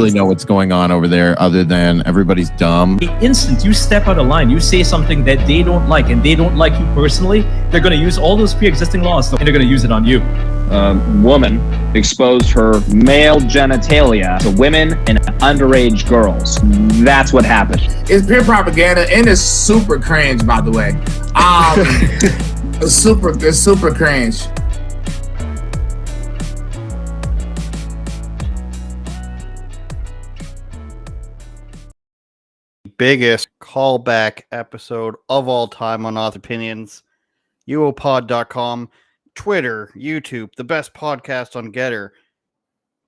really know what's going on over there other than everybody's dumb. The instant you step out of line, you say something that they don't like and they don't like you personally, they're going to use all those pre-existing laws and they're going to use it on you. Woman exposed her male genitalia to women and underage girls. That's what happened. It's pure propaganda and it's super cringe, by the way. It's super cringe. Biggest callback episode of all time on Author Opinions, UOPod.com, Twitter, YouTube, the best podcast on Getter,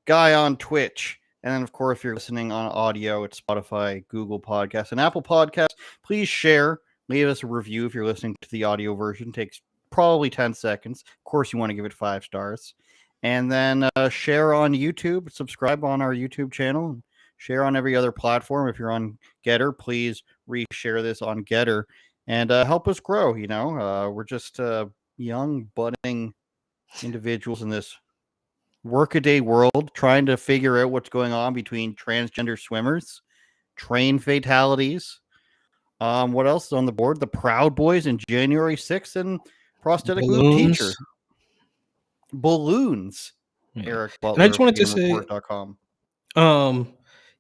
Guy on Twitch, and then, of course, if you're listening on audio, it's Spotify, Google Podcasts, and Apple Podcasts. Please share, leave us a review if you're listening to the audio version. It takes probably 10 seconds. Of course, you want to give it 5 stars. And then share on YouTube, subscribe on our YouTube channel, share on every other platform. If you're on Getter, please reshare this on Getter and help us grow. You know, we're just young, budding individuals in this workaday world trying to figure out what's going on between transgender swimmers, train fatalities. What else is on the board? The Proud Boys in January 6th and prosthetic boob teacher. Balloons. Yeah. Eric Butler. And I just wanted to say,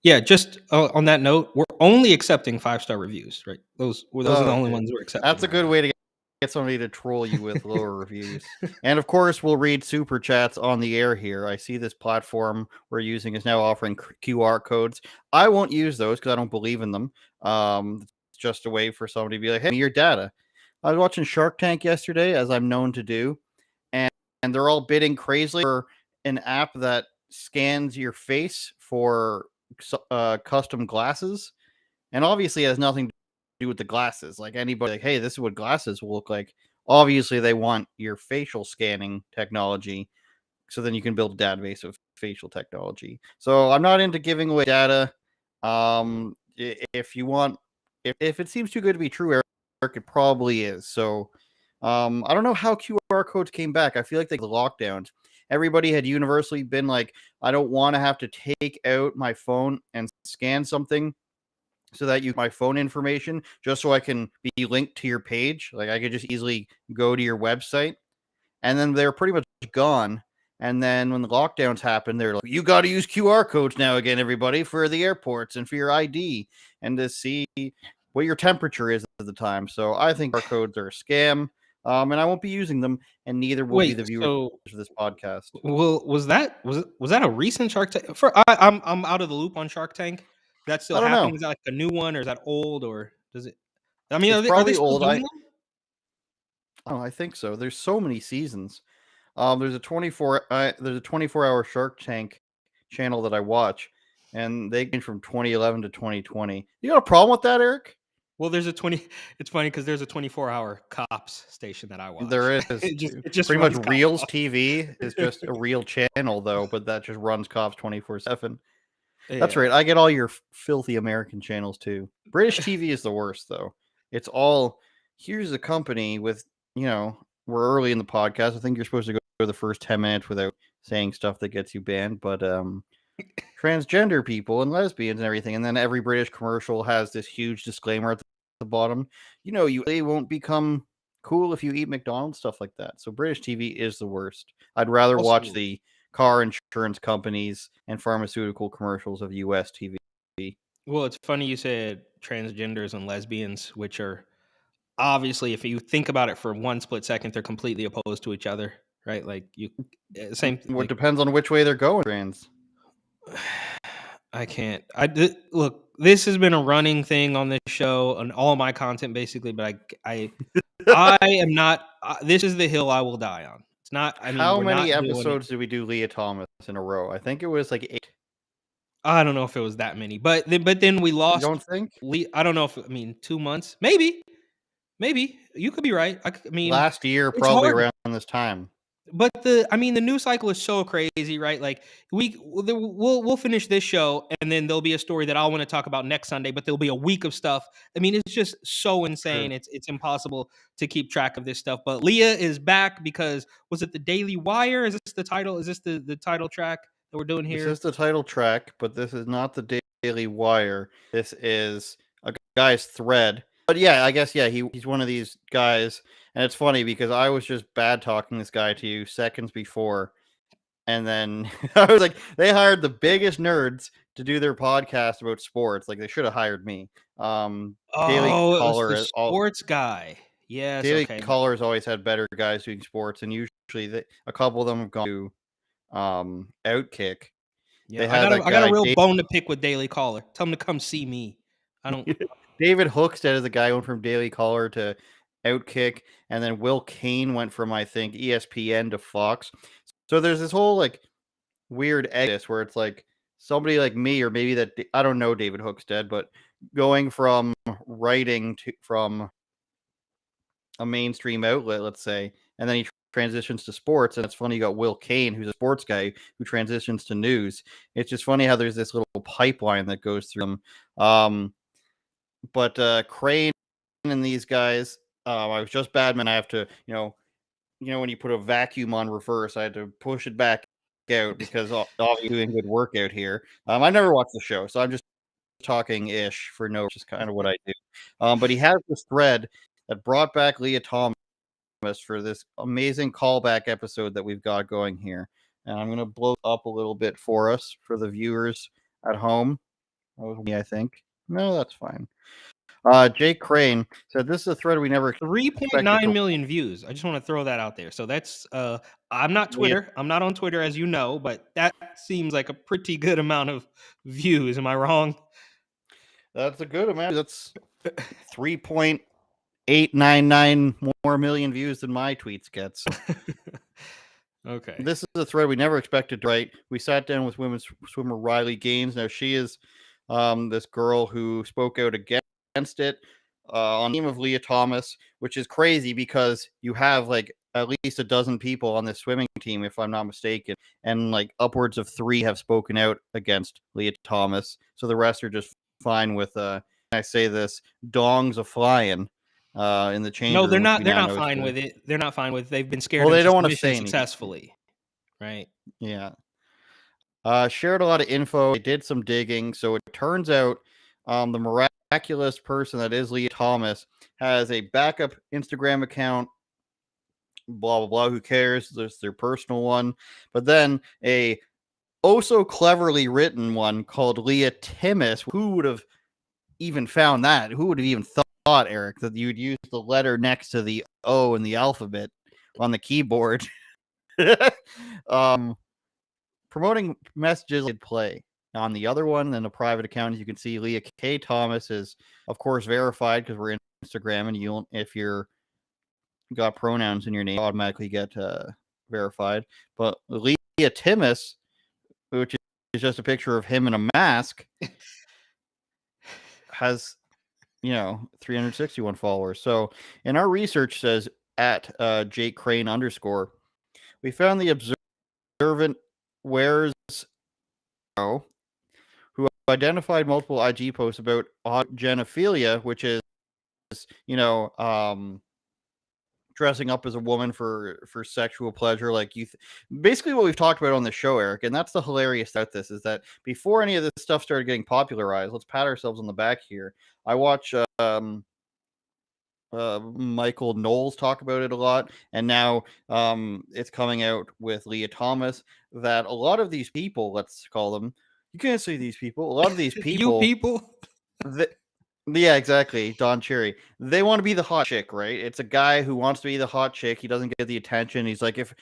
yeah, just on that note, we're only accepting 5-star reviews, right? Those are the only ones we're accepting. That's a good way to get somebody to troll you with lower reviews. And of course, we'll read super chats on the air here. I see this platform we're using is now offering QR codes. I won't use those because I don't believe in them. It's just a way for somebody to be like, hey, your data. I was watching Shark Tank yesterday, as I'm known to do, and they're all bidding crazily for an app that scans your face for custom glasses, and obviously it has nothing to do with the glasses. Like anybody, like, hey, this is what glasses will look like. Obviously, they want your facial scanning technology, so then you can build a database of facial technology. So I'm not into giving away data. If you want, if it seems too good to be true, Eric, it probably is. So I don't know how QR codes came back. I feel like the lockdowns, everybody had universally been like, I don't want to have to take out my phone and scan something so that you my phone information just so I can be linked to your page. Like I could just easily go to your website. And then they're pretty much gone. And then when the lockdowns happened, they're like, you got to use QR codes now again, everybody, for the airports and for your ID and to see what your temperature is at the time. So I think QR codes are a scam. And I won't be using them, and neither will be the viewers of this podcast. Well, was that a recent Shark Tank? I'm out of the loop on Shark Tank. That's still happening. Is that like a new one, or is that old, or does it? I mean, it's probably old. I think so. There's so many seasons. There's a 24-hour Shark Tank channel that I watch, and they came from 2011 to 2020. You got a problem with that, Eric? Well, it's funny because there's a 24-hour cops station that I watch. There is. it just pretty much Reels TV is just a real channel, though, but that just runs cops 24/7. Yeah. That's right. I get all your filthy American channels, too. British TV is the worst, though. It's all, here's a company with, we're early in the podcast. I think you're supposed to go the first 10 minutes without saying stuff that gets you banned, but transgender people and lesbians and everything, and then every British commercial has this huge disclaimer at the bottom. You really won't become cool if you eat McDonald's, stuff like that. So British TV is the worst. I'd rather watch the car insurance companies and pharmaceutical commercials of US TV. Well, it's funny you said transgenders and lesbians, which are obviously, if you think about it for one split second, they're completely opposed to each other, right? Like same. Well, it depends on which way they're going. Trans. I can't. Look, this has been a running thing on this show and all my content basically, but I am not. This is the hill I will die on. It's not. I mean, how many episodes did we do Lia Thomas in a row? I think it was like 8. I don't know if it was that many, but then we lost. You don't think? I don't know if 2 months, maybe. You could be right. I mean, last year probably around this time. But the news cycle is so crazy, right? Like we'll finish this show, and then there'll be a story that I'll want to talk about next Sunday. But there'll be a week of stuff. I mean, it's just so insane. Sure. It's impossible to keep track of this stuff. But Lia is back because was it the Daily Wire? Is this the title? Is this the title track? that we're doing This here? is the title track, but this is not the Daily Wire. This is a guy's thread. But yeah, I guess he's one of these guys, and it's funny because I was just bad talking this guy to you seconds before, and then I was like, they hired the biggest nerds to do their podcast about sports. Like they should have hired me. Daily Oh, it was the Caller, sports guy. Yes, Daily okay. Caller has always had better guys doing sports, and usually a couple of them have gone to Outkick. Yeah, They had that I got a guy real bone to pick with Daily Caller. Tell him to come see me. I don't. David Hookstead is the guy who went from Daily Caller to Outkick, and then Will Kane went from I think ESPN to Fox. So there's this whole like weird exodus where it's like somebody like me, or maybe that I don't know David Hookstead, but going from writing from a mainstream outlet, let's say, and then he transitions to sports. And it's funny, you got Will Kane, who's a sports guy, who transitions to news. It's just funny how there's this little pipeline that goes through them. But Crane and these guys, I was just Badman. I have to, when you put a vacuum on reverse, I had to push it back out because obviously doing good work out here. I never watched the show, so I'm just talking ish for no, which is kind of what I do. But he has this thread that brought back Lia Thomas for this amazing callback episode that we've got going here. And I'm going to blow up a little bit for us, for the viewers at home. That was me, I think. No, that's fine. Jake Crane said, "This is a thread we never 3.9 million views. I just want to throw that out there. So that's I'm not Twitter. I'm not on Twitter, as you know, but that seems like a pretty good amount of views. Am I wrong? That's a good amount. That's 3.899 more million views than my tweets gets. Okay. This is a thread we never expected to write. We sat down with women's swimmer Riley Gaines. Now she is this girl who spoke out against it on the team of Lia Thomas, which is crazy because you have like at least a dozen people on this swimming team, if I'm not mistaken, and like upwards of 3 have spoken out against Lia Thomas. So the rest are just fine with I say this, dongs a flying in the change room. No, they're not. They're not fine with it. They're not fine with it. They've been scared. Well, they don't want to say successfully, right? Yeah. Shared a lot of info. They did some digging. So it turns out the miraculous person that is Lia Thomas has a backup Instagram account. Blah, blah, blah. Who cares? There's their personal one. But then a so cleverly written one called Lia Thomas. Who would have even found that? Who would have even thought, Eric, that you'd use the letter next to the O in the alphabet on the keyboard? Promoting messages did play. On the other one, then a private account, as you can see, Lia K. Thomas is, of course, verified because we're in Instagram, and you, if you're got pronouns in your name, automatically get verified. But Lia Thomas, which is just a picture of him in a mask, has 361 followers. So in our research says at Jake Crane _ we found the observant wears who identified multiple IG posts about genophilia, which is dressing up as a woman for sexual pleasure, like basically what we've talked about on the show, Eric. And that's the hilarious about this, is that before any of this stuff started getting popularized, let's pat ourselves on the back here. I watch Michael Knowles talk about it a lot, and now it's coming out with Lia Thomas that a lot of these people, let's call them, you can't say these people, a lot of these people, you people, yeah, exactly, Don Cherry, they want to be the hot chick, right? It's a guy who wants to be the hot chick. He doesn't get the attention. He's like, if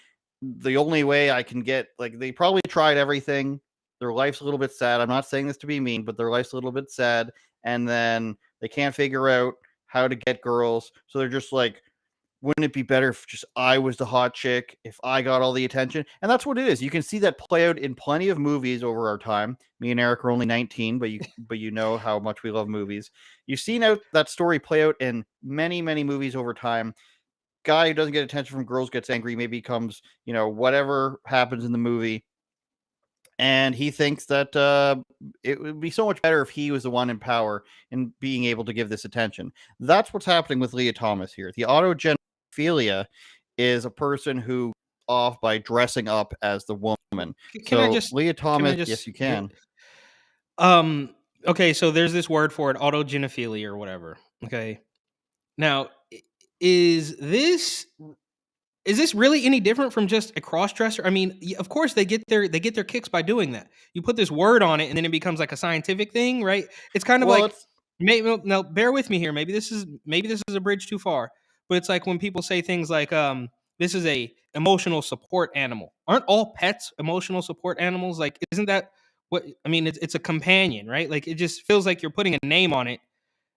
the only way I can get, like, they probably tried everything. Their life's a little bit sad. I'm not saying this to be mean, but their life's a little bit sad, and then they can't figure out how to get girls. So they're just like, wouldn't it be better if just I was the hot chick, if I got all the attention? And that's what it is. You can see that play out in plenty of movies over our time. Me and Eric are only 19, but you know how much we love movies. You've seen that story play out in many, many movies over time. Guy who doesn't get attention from girls gets angry, maybe becomes, whatever happens in the movie. And he thinks that it would be so much better if he was the one in power in being able to give this attention. That's what's happening with Lia Thomas here. The autogenophilia is a person who off by dressing up as the woman. Can I So just Lia Thomas, just yes, you can. Okay, so there's this word for it, autogenophilia or whatever. Okay. Now, is this really any different from just a cross dresser? I mean, of course they get their kicks by doing that. You put this word on it and then it becomes like a scientific thing, right? It's kind of Well, like now bear with me here. Maybe this is a bridge too far. But it's like when people say things like this is a emotional support animal. Aren't all pets emotional support animals? Like isn't that what I mean, it's a companion, right? Like it just feels like you're putting a name on it.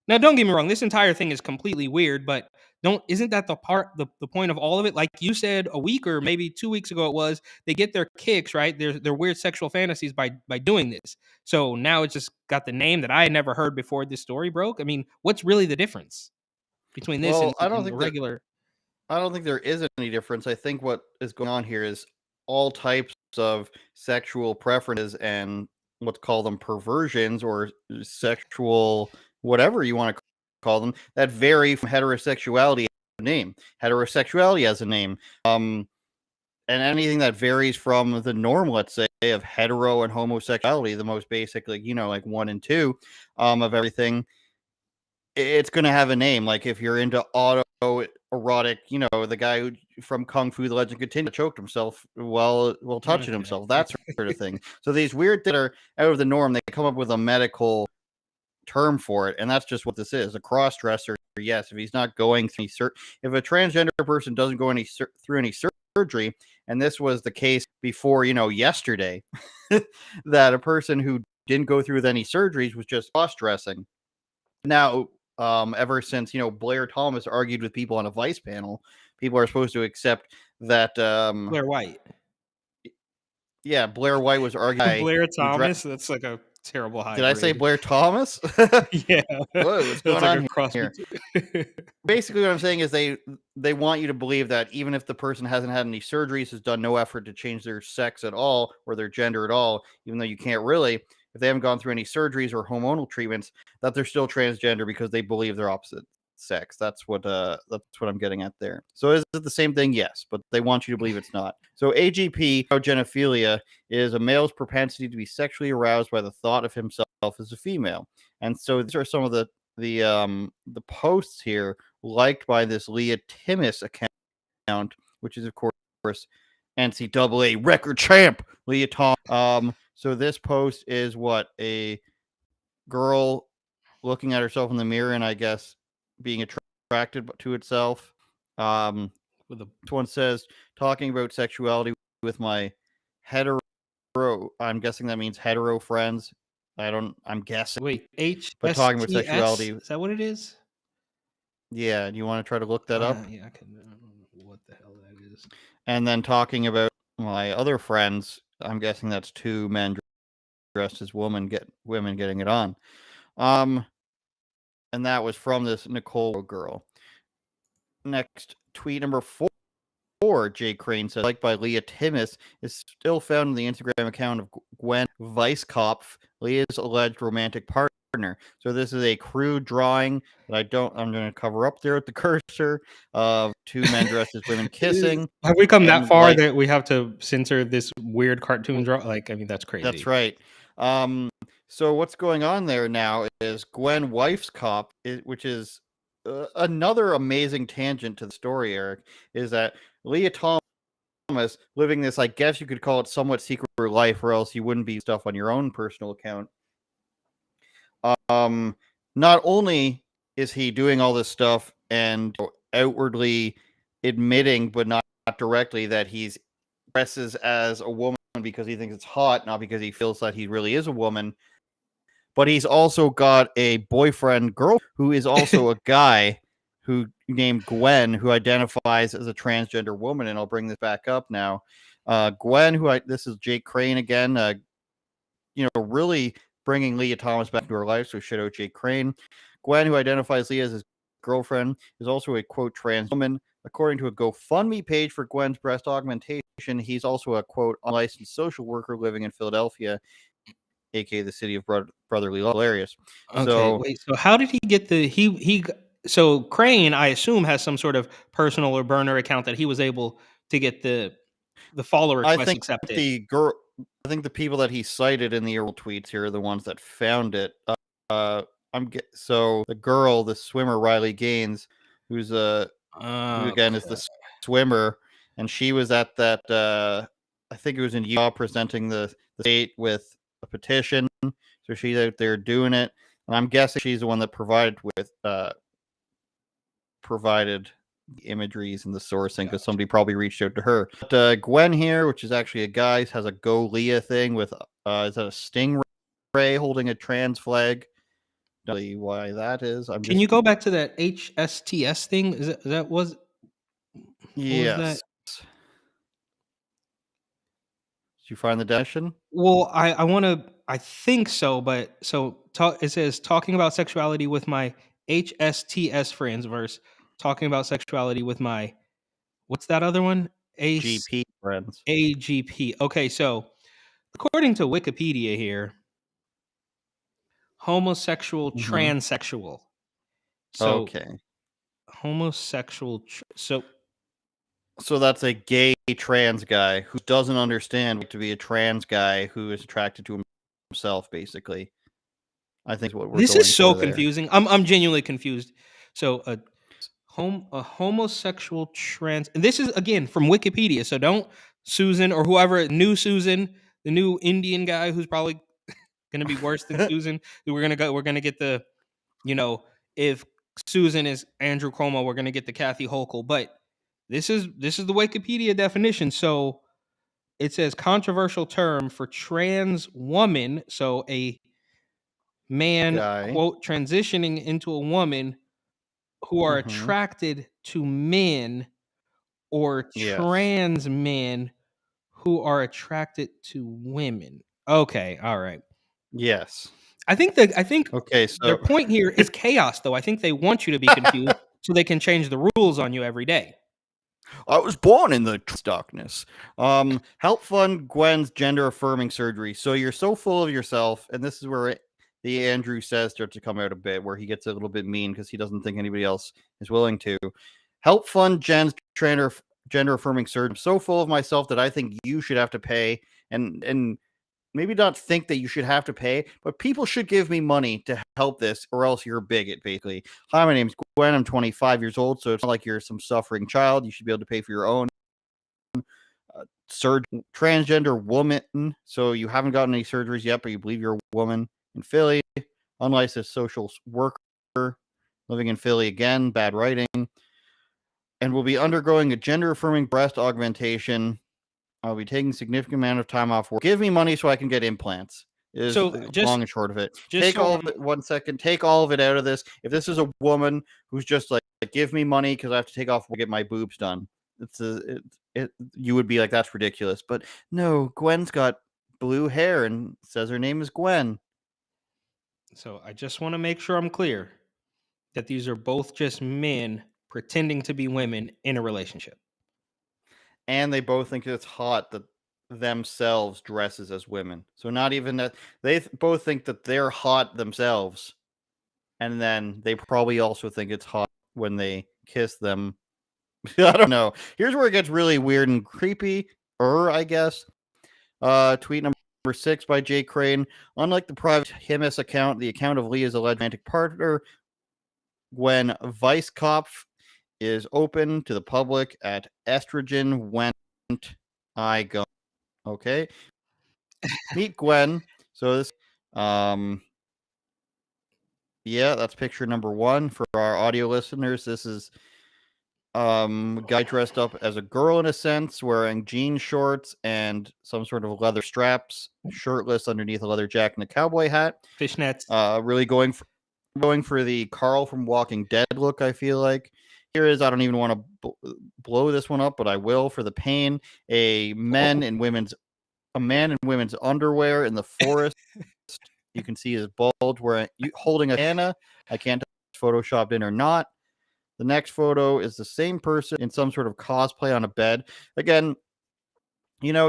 Now, don't get me wrong. This entire thing is completely weird, but isn't that the point of all of it? Like you said a week or maybe 2 weeks ago, it was they get their kicks, right? Their weird sexual fantasies by doing this. So now it's just got the name that I had never heard before this story broke. I mean, what's really the difference between this well, and the regular? I don't think there is any difference. I think what is going on here is all types of sexual preferences and let's call them perversions or sexual whatever you want to call them that vary from heterosexuality as a name. Heterosexuality as a name. And anything that varies from the norm, let's say, of hetero and homosexuality, the most basic, like, like 1 and 2 of everything, it's going to have a name. Like if you're into autoerotic, the guy who from Kung Fu: The Legend Continues choked himself while touching himself, that sort of thing. So these weird that are out of the norm, they come up with a medical term for it, and that's just what this is. A cross-dresser, yes, if he's not going through if a transgender person doesn't go through any surgery, and this was the case before, yesterday, that a person who didn't go through with any surgeries was just cross-dressing. Now, ever since Blair Thomas argued with people on a Vice panel, people are supposed to accept that Blair White. Yeah, Blair White was arguing. Blair Thomas. That's like a terrible hybrid. Did I say Blair Thomas? Yeah. Whoa, what's going on here? Basically, what I'm saying is they want you to believe that even if the person hasn't had any surgeries, has done no effort to change their sex at all or their gender at all, even though you can't really, if they haven't gone through any surgeries or hormonal treatments, that they're still transgender because they believe they're opposite sex. That's what I'm getting at there. So is it the same thing? Yes, but they want you to believe it's not. So AGP, autogenophilia, is a male's propensity to be sexually aroused by the thought of himself as a female. And so these are some of the posts here liked by this Lia Thomas account, which is of course NCAA record champ Lia Thomas. So this post is what a girl looking at herself in the mirror and I guess being attracted to itself. This one says, talking about sexuality with my hetero, I'm guessing that means hetero friends. I'm guessing. Wait, but talking about sexuality. Is that what it is? Yeah. Do you want to try to look that up? Yeah, I can. I don't know what the hell that is. And then talking about my other friends, I'm guessing that's two men dressed as women getting it on. And that was from this Nicole girl. Next, tweet number 4, Jay Crane says, like by Lia Thomas, is still found in the Instagram account of Gwen Weisskopf, Lia's alleged romantic partner. So this is a crude drawing that I'm going to cover up there with the cursor of two men dressed as women kissing. Have we come that far that we have to censor this weird cartoon draw? Like, I mean, that's crazy. That's right. So what's going on there now is Gwen Weisskopf, which is another amazing tangent to the story, Eric, is that Lia Thomas living this, I guess you could call it somewhat secret life, or else you wouldn't be stuff on your own personal account. Not only is he doing all this stuff and outwardly admitting, but not directly, that he's dresses as a woman because he thinks it's hot, not because he feels that he really is a woman. But he's also got a boyfriend girl who is also a guy who named Gwen, who identifies as a transgender woman. And I'll bring this back up now. Gwen, this is Jake Crane again, really bringing Lia Thomas back into her life. So shout out Jake Crane. Gwen, who identifies Lia as his girlfriend, is also a, quote, trans woman. According to a GoFundMe page for Gwen's breast augmentation, he's also a, quote, unlicensed social worker living in Philadelphia, aka the city of brotherly love. Hilarious. Okay, so how did he get so Crane, I assume, has some sort of personal or burner account that he was able to get the the follow I request think accepted. I think the people that he cited in the early tweets here are the ones that found it. So the girl, the swimmer Riley Gaines, who again is the swimmer, and she was at that. I think it was in Utah presenting the state with a petition. So she's out there doing it, and I'm guessing she's the one that provided the imageries and the sourcing because somebody probably reached out to her. But Gwen here, which is actually a guy, has a Go Lia thing with is that a stingray holding a trans flag? Don't know why that is. Can you go back to that HSTS thing? Is that was Yes. that? Did you find the definition? Well, I want to. I think so, but it says talking about sexuality with my HSTS friends versus talking about sexuality with my what's that other one? GP friends. AGP. Okay, so according to Wikipedia here, homosexual, transsexual. So okay. Homosexual. So that's a gay trans guy who doesn't understand to be a trans guy who is attracted to himself, basically. I think what we're this going is so for there. confusing. I'm genuinely confused. So a homosexual trans, and this is again from Wikipedia. So don't Susan or whoever new Susan, the new Indian guy who's probably going to be worse than Susan. We're gonna get the, if Susan is Andrew Cuomo, we're gonna get the Kathy Hochul. But this is the Wikipedia definition. So it says controversial term for trans woman. So a man, guy, quote, transitioning into a woman who are attracted to men, or trans men who are attracted to women. Okay, all right. Yes. I think okay, so their point here is chaos, though. I think they want you to be confused so they can change the rules on you every day. I was born in the darkness. Help fund Gwen's gender affirming surgery. So you're so full of yourself, and this is where the Andrew says starts to come out a bit, where he gets a little bit mean because he doesn't think anybody else is willing to help fund Jen's gender affirming surgery. I'm so full of myself that I think you should have to pay, and maybe not think that you should have to pay, but people should give me money to help this, or else you're a bigot, basically. Hi, my name's Gwen. I'm 25 years old, so it's not like you're some suffering child. You should be able to pay for your own transgender woman. So you haven't gotten any surgeries yet, but you believe you're a woman in Philly. Unlicensed social worker living in Philly again. Bad writing. And will be undergoing a gender-affirming breast augmentation. I'll be taking a significant amount of time off work. Give me money so I can get implants. Is long and short of it. Take all of it. 1 second. Take all of it out of this. If this is a woman who's just like give me money because I have to take off work to get my boobs done, you would be like, that's ridiculous. But no, Gwen's got blue hair and says her name is Gwen. So I just want to make sure I'm clear that these are both just men pretending to be women in a relationship. And they both think it's hot that themselves dresses as women. So not even that, they both think that they're hot themselves. And then they probably also think it's hot when they kiss them. I don't know. Here's where it gets really weird and creepy, I guess. Tweet number 6 by Jay Crane. Unlike the private HIMS account, the account of Leah's alleged romantic partner, Gwen Weisskopf, is open to the public at estrogen went I go. Okay. Meet Gwen. So this yeah, that's picture number 1 for our audio listeners. This is guy dressed up as a girl in a sense, wearing jean shorts and some sort of leather straps, shirtless underneath a leather jacket and a cowboy hat. Fishnets. Really going for the Carl from Walking Dead look, I feel like. Here is, I don't even want to blow this one up, but I will for the pain. A man in women's underwear in the forest. You can see his bulge holding a banana. I can't tell if it's photoshopped in or not. The next photo is the same person in some sort of cosplay on a bed. Again,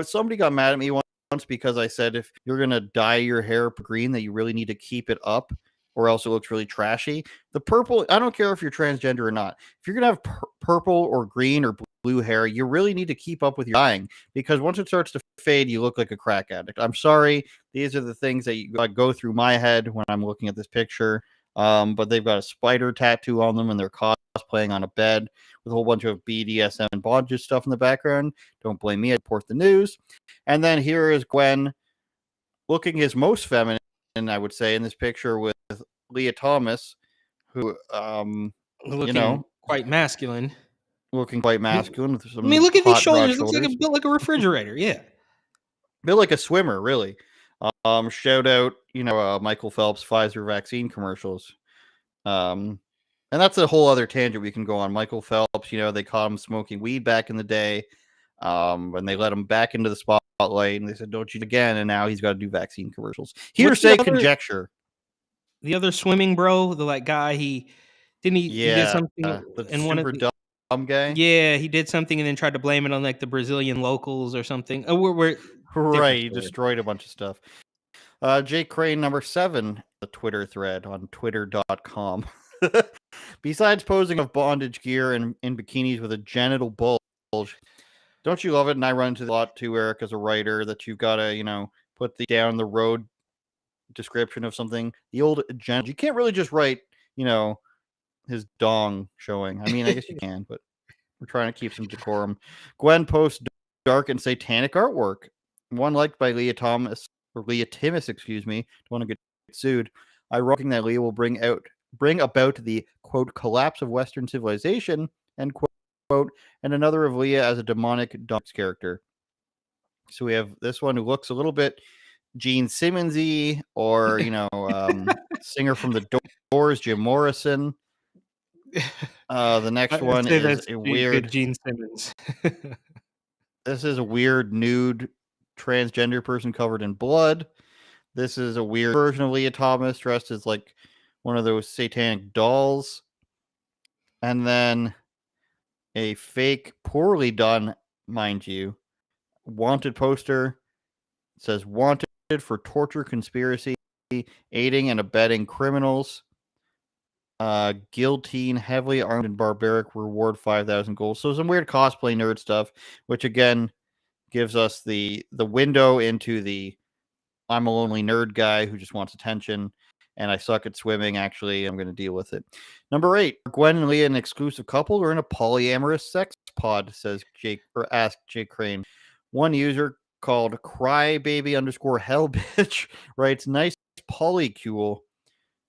somebody got mad at me once because I said if you're going to dye your hair green, that you really need to keep it up, or else it looks really trashy. The purple, I don't care if you're transgender or not. If you're going to have purple or green or blue hair, you really need to keep up with your dyeing, because once it starts to fade, you look like a crack addict. I'm sorry. These are the things that go through my head when I'm looking at this picture. But they've got a spider tattoo on them, and they're cosplaying on a bed with a whole bunch of BDSM and bondage stuff in the background. Don't blame me. I report the news. And then here is Gwen looking his most feminine, I would say, in this picture with Lia Thomas, who, looking quite masculine. Looking quite masculine with some. I mean, look at these hot broad shoulders. Looks like built like a refrigerator. Yeah, built like a swimmer, really. Shout out, Michael Phelps Pfizer vaccine commercials. And that's a whole other tangent we can go on. Michael Phelps, they caught him smoking weed back in the day. And they let him back into the spotlight, and they said, "Don't you again?" And now he's got to do vaccine commercials. Hearsay conjecture. The other swimming bro, the guy, he did something and one of the dumb guy. Yeah, he did something and then tried to blame it on the Brazilian locals or something. We're right. He destroyed a bunch of stuff. Jake Crane, number 7, the Twitter thread on twitter.com. Besides posing of bondage gear and in bikinis with a genital bulge, don't you love it? And I run into a lot too, Eric, as a writer, that you've got to, put the down the road description of something. The old genital. You can't really just write, his dong showing. I mean, I guess you can, but we're trying to keep some decorum. Gwen posts dark and satanic artwork. One liked by Lia Thomas, or Lia Thomas, excuse me. Don't want to get sued. I wrote that Lia will bring about the, quote, collapse of Western civilization, end quote, and another of Lia as a demonic dogs character. So we have this one who looks a little bit Gene Simmons-y, or, singer from the Doors, Jim Morrison. The next one is a weird Gene Simmons. This is a weird nude transgender person covered in blood. This is a weird version of Lia Thomas dressed as like one of those satanic dolls. And then a fake, poorly done, mind you, wanted poster. It says wanted for torture, conspiracy, aiding and abetting criminals. Guillotine, heavily armed and barbaric, reward 5,000 gold. So some weird cosplay nerd stuff, which again gives us the window into the I'm a lonely nerd guy who just wants attention, and I suck at swimming. Actually, I'm going to deal with it. Number 8, are Gwen and Lia an exclusive couple or in a polyamorous sex pod? Asked Jake Crane. One user called crybaby_hellbitch writes, nice polycule,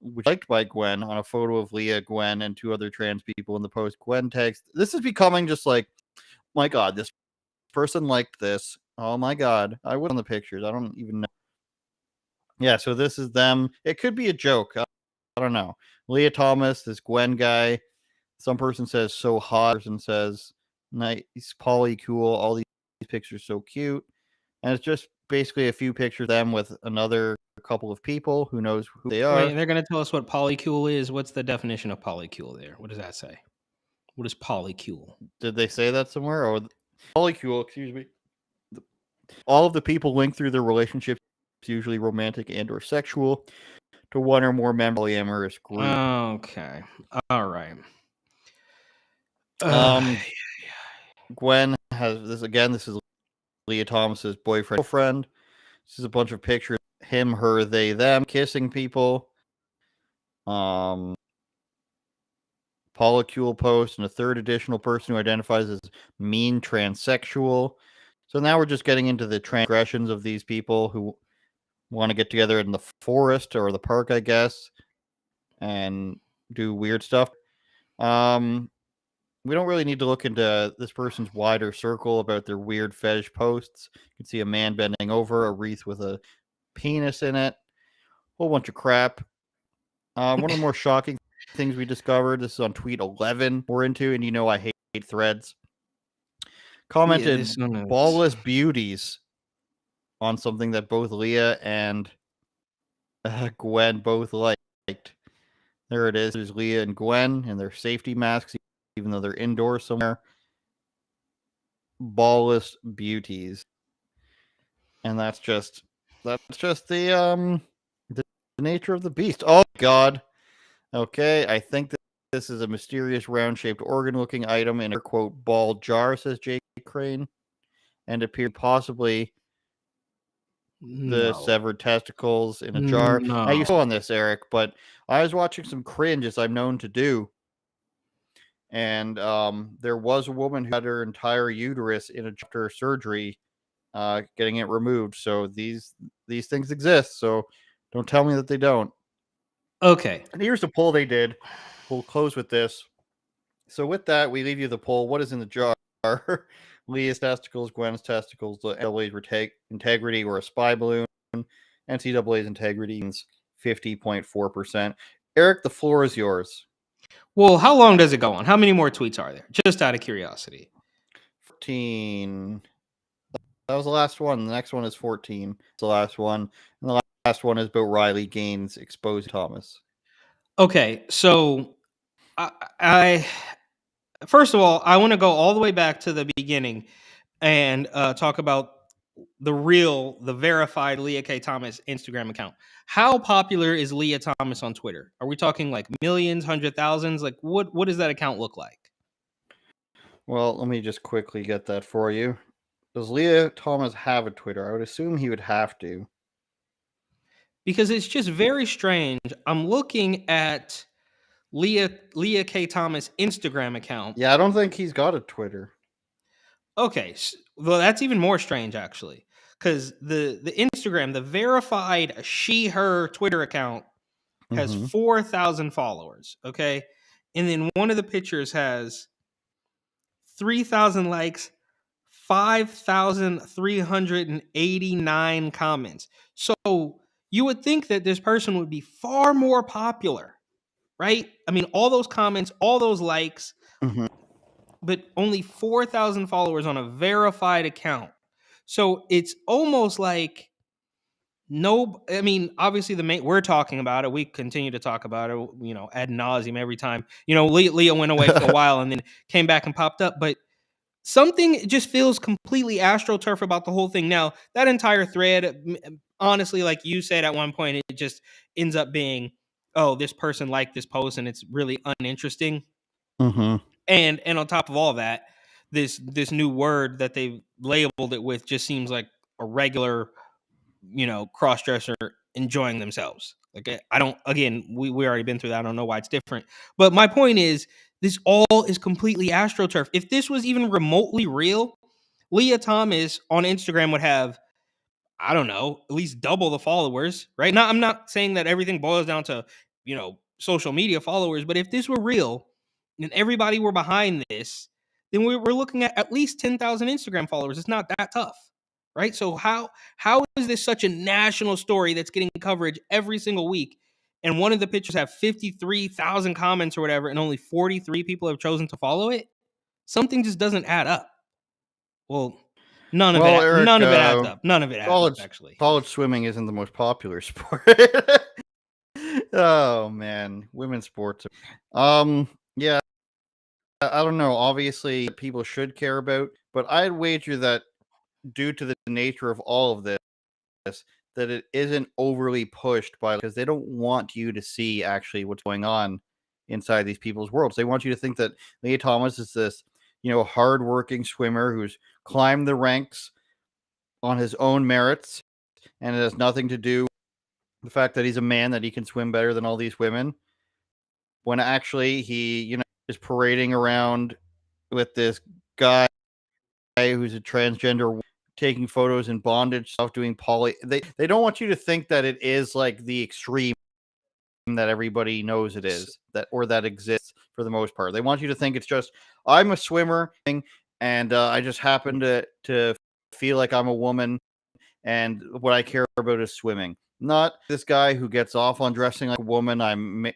which liked by Gwen, on a photo of Lia, Gwen, and 2 other trans people in the post. Gwen tags, this is becoming just like, my God, this person liked this. Oh my God. I was on the pictures. I don't even know. Yeah, so this is them. It could be a joke. I don't know. Lia Thomas, this Gwen guy. Some person says so hot. Person says nice, polycool. All these pictures so cute. And it's just basically a few pictures of them with another couple of people. Who knows who they are. Wait, they're going to tell us what polycool is. What's the definition of polycool there? What does that say? What is polycool? Did they say that somewhere? Or polycool, excuse me. All of the people linked through their relationships, usually romantic and or sexual, to one or more polyamorous group. Okay. All right. Gwen has this again. This is Lia Thomas's boyfriend, girlfriend. This is a bunch of pictures: him, her, they, them, kissing people. Polycule post, and a third additional person who identifies as mean transsexual. So now we're just getting into the transgressions of these people who want to get together in the forest or the park, I guess, and do weird stuff. We don't really need to look into this person's wider circle about their weird fetish posts. You can see a man bending over, a wreath with a penis in it, a whole bunch of crap. One of the more shocking things we discovered, this is on tweet 11 we're into, and I hate threads. Commented ballless beauties on something that both Lia and Gwen both liked. There it is. There's Lia and Gwen in their safety masks, even though they're indoors somewhere. Ballless beauties. And that's just the nature of the beast. Oh God. Okay, I think this is a mysterious round-shaped organ-looking item in a quote ball jar, says Jake Crane, and appeared possibly the severed testicles in a jar. Now you saw on this, Eric, but I was watching some cringe, as I'm known to do, and there was a woman who had her entire uterus in a after surgery, getting it removed. So these things exist. So don't tell me that they don't. Okay. And here's the poll they did. We'll close with this. So with that, we leave you the poll. What is in the jar? Lia's testicles, Gwen's testicles, the NCAA's integrity, or a spy balloon. NCAA's integrity is 50.4%. Eric, the floor is yours. Well, how long does it go on? How many more tweets are there? Just out of curiosity. 14. That was the last one. The next one is 14. It's the last one. And the last one is about Riley Gaines exposed Thomas. Okay, so I first of all, I want to go all the way back to the beginning and talk about the verified Lia K. Thomas Instagram account. How popular is Lia Thomas on Twitter? Are we talking like millions, 100,000s? Like what does that account look like? Well, let me just quickly get that for you. Does Lia Thomas have a Twitter? I would assume he would have to. Because it's just very strange. I'm looking at Lia K. Thomas Instagram account. Yeah, I don't think he's got a Twitter. Okay, well, that's even more strange, actually, because the Instagram, the verified she/her Twitter account has 4,000 followers, okay? And then one of the pictures has 3,000 likes, 5,389 comments. So you would think that this person would be far more popular, right? I mean, all those comments, all those likes, but only 4,000 followers on a verified account. So it's almost like I mean, obviously we're talking about it. We continue to talk about it, ad nauseum every time. Leah went away for a while and then came back and popped up, but something just feels completely astroturf about the whole thing. Now, that entire thread, honestly, like you said at one point, it just ends up being, oh, this person liked this post and it's really uninteresting. And on top of all that, this new word that they labeled it with just seems like a regular, cross-dresser enjoying themselves. Like we already been through that. I don't know why it's different. But my point is, this all is completely astroturf. If this was even remotely real, Lia Thomas on Instagram would have, I don't know, at least double the followers, right? Now, I'm not saying that everything boils down to, social media followers, but if this were real and everybody were behind this, then we're looking at least 10,000 Instagram followers. It's not that tough, right? So how is this such a national story that's getting coverage every single week? And one of the pictures have 53,000 comments or whatever, and only 43 people have chosen to follow it? Something just doesn't add up. Well, none of it adds up. None of it adds up, actually. College swimming isn't the most popular sport. Oh, man. Women's sports. Yeah, I don't know. Obviously, people should care about, but I'd wager that due to the nature of all of this, that it isn't overly pushed because they don't want you to see actually what's going on inside these people's worlds. They want you to think that Lia Thomas is this, hardworking swimmer who's climbed the ranks on his own merits, and it has nothing to do with the fact that he's a man, that he can swim better than all these women, when actually he, is parading around with this guy who's a transgender, taking photos in bondage stuff, doing poly. They don't want you to think that it is like the extreme that everybody knows it is, that exists for the most part. They want you to think it's just, I'm a swimmer and I just happen to feel like I'm a woman and what I care about is swimming. Not this guy who gets off on dressing like a woman. I'm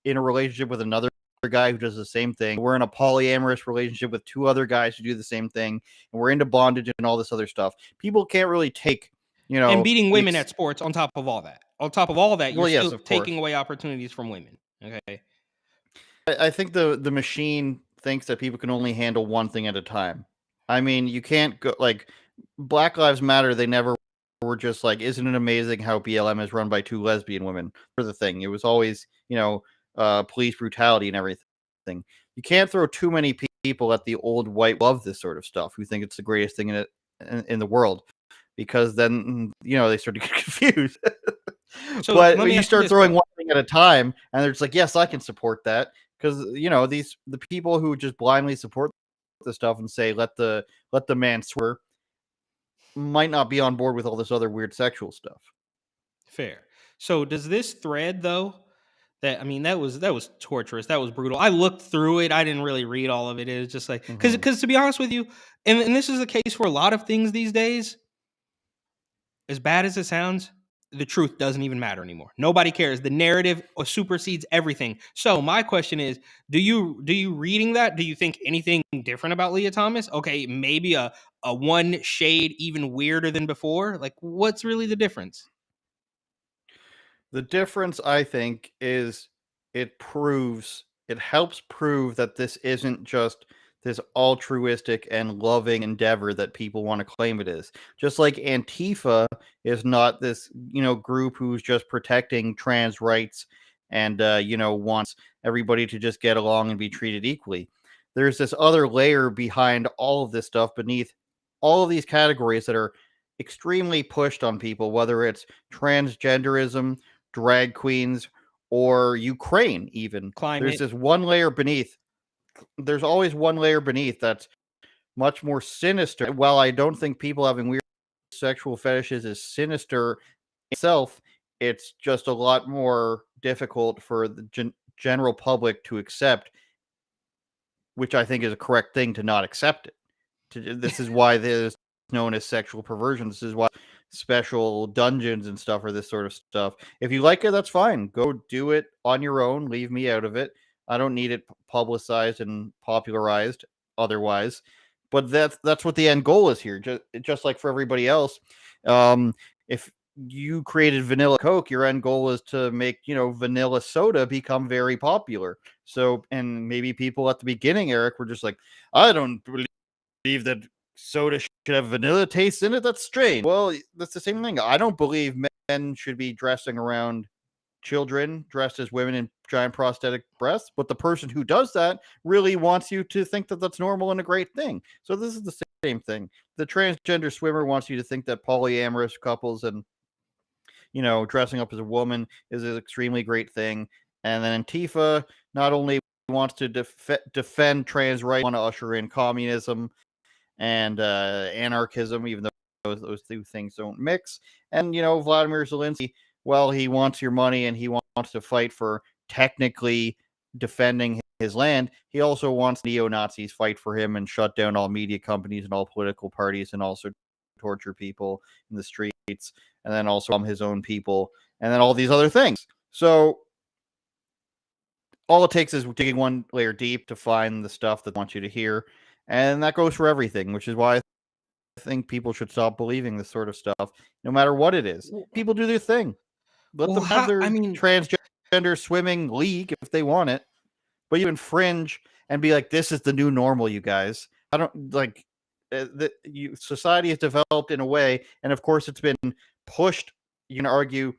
in a relationship with another guy who does the same thing. We're in a polyamorous relationship with two other guys who do the same thing, and we're into bondage and all this other stuff. People can't really take, and beating women at sports on top of all that. On top of all that, you're still taking course. away opportunities from women. Okay. I think the machine thinks that people can only handle one thing at a time. I mean, you can't go like Black Lives Matter. They never were just like, isn't it amazing how BLM is run by two lesbian women for the thing? It was always, police brutality and everything. thing. You can't throw too many people at the old white love this sort of stuff who think it's the greatest thing in the world, because then they start to get confused. So But let when me you ask you start this, throwing bro. one thing at a time, and they're just like, yes, I can support that, because the people who just blindly support the stuff and say let the man swear might not be on board with all this other weird sexual stuff. Fair. So does this thread though? That was torturous. That was brutal. I looked through it. I didn't really read all of it. It was just like because to be honest with you, and this is the case for a lot of things these days. As bad as it sounds, the truth doesn't even matter anymore. Nobody cares. The narrative supersedes everything. So my question is, do you reading that? Do you think anything different about Lia Thomas? Okay, maybe a one shade even weirder than before. Like, what's really the difference? The difference, I think, is it helps prove that this isn't just this altruistic and loving endeavor that people want to claim it is. Just like Antifa is not this, group who's just protecting trans rights and, wants everybody to just get along and be treated equally. There's this other layer behind all of this stuff, beneath all of these categories that are extremely pushed on people, whether it's transgenderism, drag queens, or Ukraine even. Climate. There's always one layer beneath that's much more sinister. While I don't think people having weird sexual fetishes is sinister itself, it's just a lot more difficult for the general public to accept, which I think is a correct thing to not accept it. This is why this is known as sexual perversion. This is why special dungeons and stuff are this sort of stuff. If you like it, that's fine. Go do it on your own. Leave me out of it. I don't need it publicized and popularized otherwise. But that's what the end goal is here. Just like for everybody else. If you created vanilla Coke, your end goal is to make, vanilla soda become very popular. So, and maybe people at the beginning, Eric, were just like, I don't believe that soda should have vanilla taste in it. That's strange. Well, that's the same thing. I don't believe men should be dressing around children dressed as women in giant prosthetic breasts, but the person who does that really wants you to think that that's normal and a great thing. So this is the same thing. The transgender swimmer wants you to think that polyamorous couples and dressing up as a woman is an extremely great thing. And then Antifa not only wants to defend trans rights, want to usher in communism and anarchism, even though those two things don't mix. And, Vladimir Zelensky, well, he wants your money and he wants to fight for technically defending his land. He also wants neo-Nazis fight for him and shut down all media companies and all political parties, and also torture people in the streets, and then also his own people, and then all these other things. So all it takes is digging one layer deep to find the stuff that they want you to hear. And that goes for everything, which is why I think people should stop believing this sort of stuff, no matter what it is. People do their thing. Let them have their transgender swimming league if they want it. But you infringe and be like, this is the new normal, you guys. I don't like society is developed in a way, and of course it's been pushed. You can argue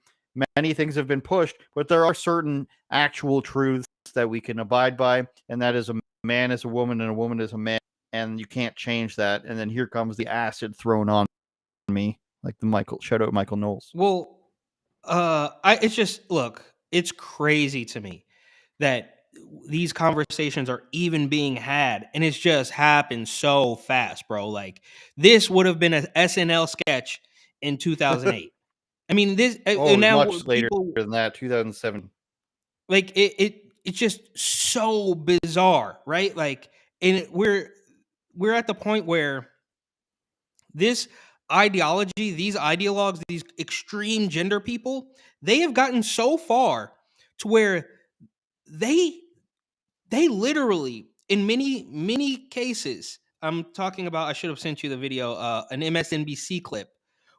many things have been pushed, but there are certain actual truths that we can abide by, and that is a man is a woman and a woman is a man, and you can't change that. And then here comes the acid thrown on me, like the shout out Michael Knowles. Well, it's just, look, it's crazy to me that these conversations are even being had, and it's just happened so fast, bro. Like, this would have been an SNL sketch in 2008. I mean, this now much later than that, 2007. Like, it's just so bizarre, right? Like, and we're at the point where this ideology, these ideologues, these extreme gender people, they have gotten so far to where they literally, in many cases, I'm talking about, I should have sent you the video, an MSNBC clip,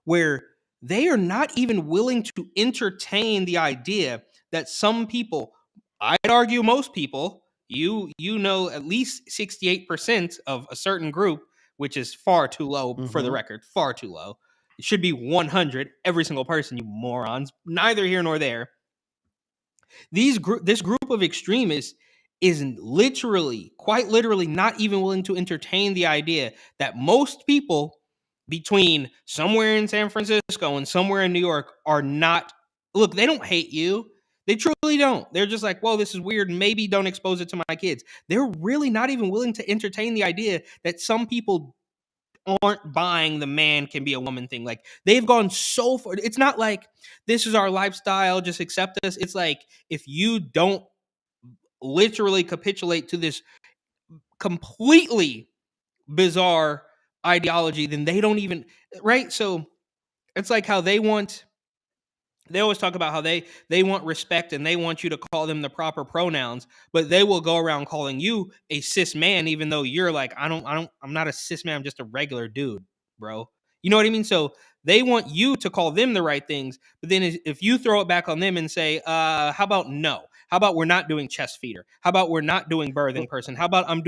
where they are not even willing to entertain the idea that some people, I'd argue most people, at least 68% of a certain group, which is far too low for the record, far too low. It should be 100, every single person, you morons. Neither here nor there. This group of extremists is literally, quite literally, not even willing to entertain the idea that most people between somewhere in San Francisco and somewhere in New York are not, look, they don't hate you. They truly don't. They're just like, whoa, this is weird. Maybe don't expose it to my kids. They're really not even willing to entertain the idea that some people aren't buying the man can be a woman thing. Like, they've gone so far. It's not like this is our lifestyle, just accept us. It's like, if you don't literally capitulate to this completely bizarre ideology, then they don't even, right? So it's like how they always talk about how they want respect and they want you to call them the proper pronouns, but they will go around calling you a cis man even though you're like, I'm not a cis man, I'm just a regular dude, bro. You know what I mean? So they want you to call them the right things, but then if you throw it back on them and say, how about no? How about we're not doing chest feeder? How about we're not doing birthing person? How about I'm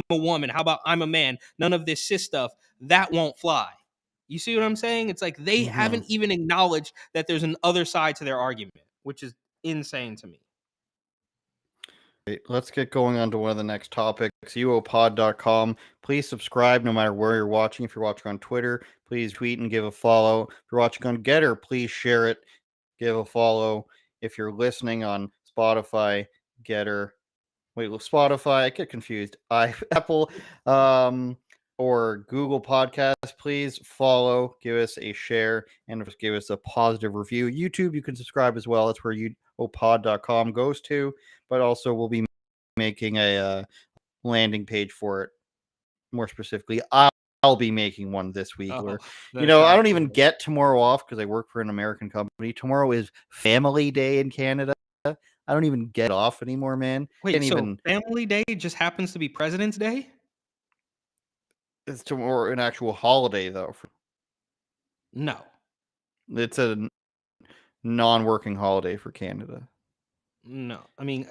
a woman? How about I'm a man? None of this cis stuff, that won't fly. You see what I'm saying? It's like they haven't even acknowledged that there's an other side to their argument, which is insane to me. Let's get going on to one of the next topics. UOPod.com. Please subscribe no matter where you're watching. If you're watching on Twitter, please tweet and give a follow. If you're watching on Getter, please share it, give a follow. If you're listening on Spotify, Getter, Spotify, I get confused. Apple, or Google Podcasts, please follow, give us a share, and give us a positive review. YouTube, you can subscribe as well. That's where UOPod.com goes to, but also we'll be making a landing page for it. More specifically, I'll be making one this week. I don't even get tomorrow off because I work for an American company. Tomorrow is Family Day in Canada. I don't even get off anymore, man. Wait, so Family Day just happens to be President's Day? It's tomorrow an actual holiday, though. No. It's a non-working holiday for Canada. No. I mean,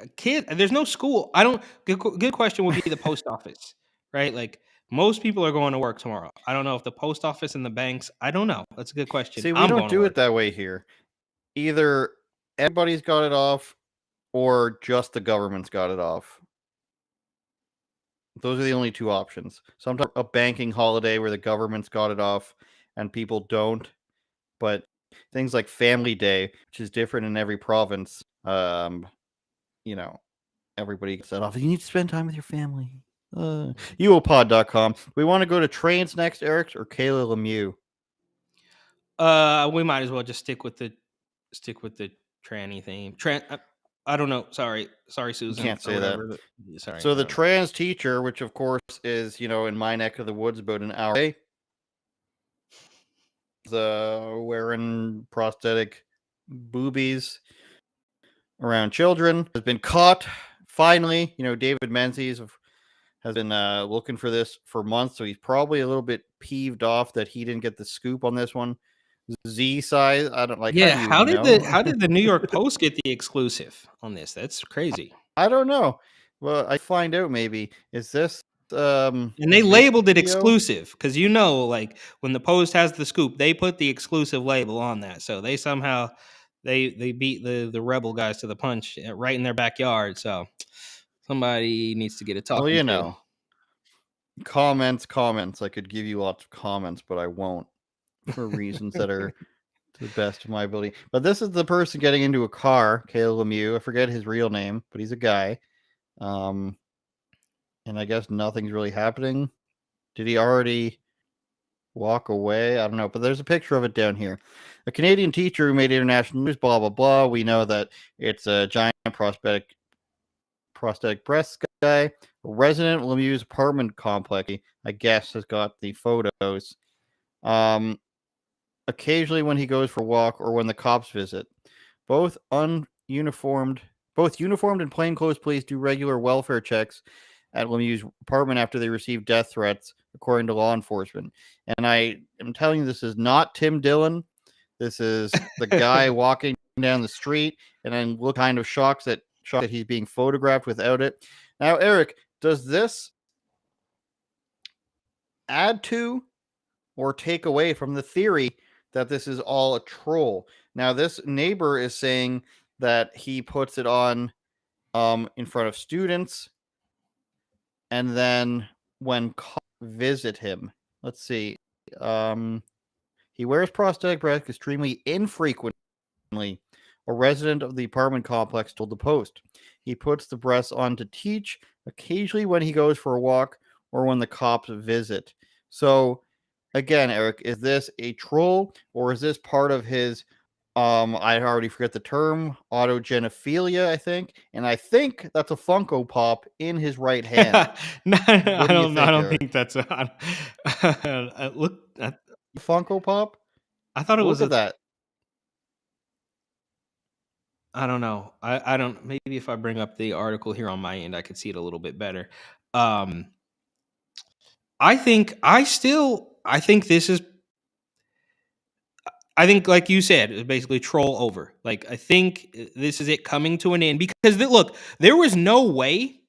there's no school. Good question would be the post office, right? Like, most people are going to work tomorrow. I don't know if the post office and the banks, I don't know. That's a good question. See, we don't do it that way here. Either everybody's got it off or just the government's got it off. Those are the only two options. Sometimes a banking holiday where the government's got it off and people don't. But things like Family Day, which is different in every province, everybody gets that off. You need to spend time with your family. UOPod.com. We want to go to trains next, Eric, or Kayla Lemieux? We might as well just stick with the tranny theme. I don't know. Sorry, Susan. You can't say that. Sorry. So the trans teacher, which of course is, in my neck of the woods about an hour away, wearing prosthetic boobies around children, has been caught. Finally, David Menzies has been looking for this for months, so he's probably a little bit peeved off that he didn't get the scoop on this one. Z size, I don't like. Yeah, how did the New York Post get the exclusive on this? That's crazy. I don't know. Well, I find out maybe is this. And they labeled it exclusive because like when the Post has the scoop, they put the exclusive label on that. So they somehow they beat the rebel guys to the punch right in their backyard. So somebody needs to get a talk. Well, comments. I could give you lots of comments, but I won't for reasons that are to the best of my ability. But this is the person getting into a car, Kayla Lemieux. I forget his real name, but he's a guy. And I guess nothing's really happening. Did he already walk away? I don't know, but there's a picture of it down here. A Canadian teacher who made international news, blah, blah, blah. We know that it's a giant prosthetic breast guy. A resident Lemieux's apartment complex, I guess, has got the photos. Occasionally when he goes for a walk or when the cops visit. Both uniformed and plainclothes police do regular welfare checks at Lemieux's apartment after they receive death threats, according to law enforcement. And I am telling you, this is not Tim Dillon. This is the guy walking down the street and then look kind of shocked that he's being photographed without it. Now, Eric, does this add to or take away from the theory that this is all a troll? Now, this neighbor is saying that he puts it on in front of students, and then when cops visit him, let's see, he wears prosthetic breasts extremely infrequently. A resident of the apartment complex told the Post. He puts the breasts on to teach, occasionally when he goes for a walk or when the cops visit. So, again, Eric, is this a troll or is this part of his I already forget the term, autogenophilia, I think. And I think that's a Funko Pop in his right hand. No, What do you I think, don't Eric? think that's a. Look, Funko Pop? I thought it Look was at a. that. I don't know. I don't. Maybe if I bring up the article here on my end, I could see it a little bit better. Um, I think I think this is. I think, like you said, it's basically troll over. Like, I think this is it coming to an end because look, there was no way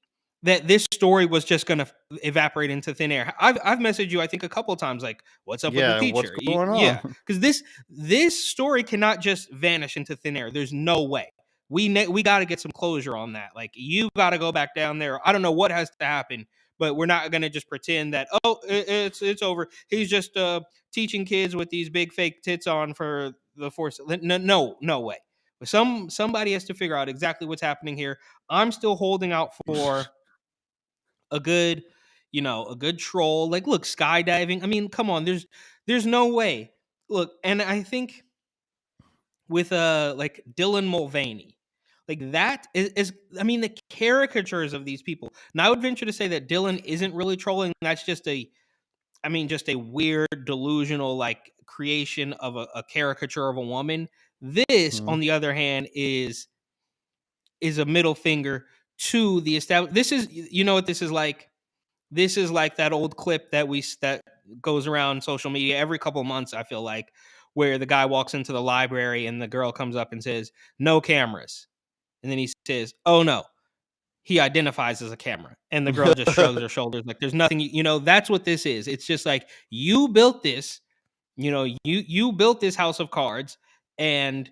that this story was just going to evaporate into thin air. I've messaged you, I think, a couple of times, like, "What's up with the Yeah, what's teacher?" going Yeah, on? because this story cannot just vanish into thin air. There's no way. We got to get some closure on that. Like, you got to go back down there. I don't know what has to happen, but we're not going to just pretend that it's over. He's just teaching kids with these big fake tits on for the force. No way. Somebody has to figure out exactly what's happening here. I'm still holding out for a good, a good troll. Like, look, skydiving. I mean, come on. There's no way. Look, and I think with like Dylan Mulvaney, like that is I mean, the caricatures of these people. Now I would venture to say that Dylan isn't really trolling. That's just just a weird, delusional, like, creation of a caricature of a woman. This, Mhm. on the other hand, is a middle finger to the established. This is, you know what this is like. This is like that old clip that goes around social media every couple months. I feel like, where the guy walks into the library and the girl comes up and says, "No cameras," and then he says, "Oh no." He identifies as a camera, and the girl just shrugs her shoulders like there's nothing. That's what this is. It's just like, you built this. You built this house of cards, and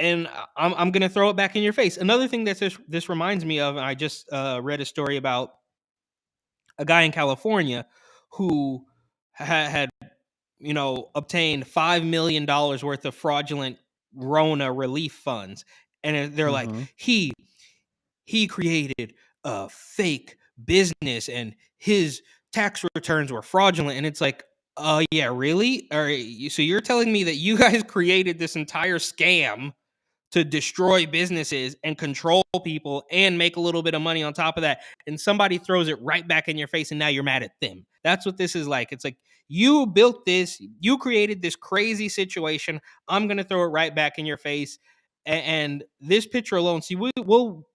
I'm gonna throw it back in your face. Another thing that this reminds me of, and I just read a story about a guy in California who had obtained $5 million worth of fraudulent Rona relief funds, and they're like, Mhm. he created a fake business and his tax returns were fraudulent. And it's like, oh yeah, really? So you're telling me that you guys created this entire scam to destroy businesses and control people and make a little bit of money on top of that, and somebody throws it right back in your face, and now you're mad at them? That's what this is like. It's like, you built this, you created this crazy situation. I'm gonna throw it right back in your face. And this picture alone, see,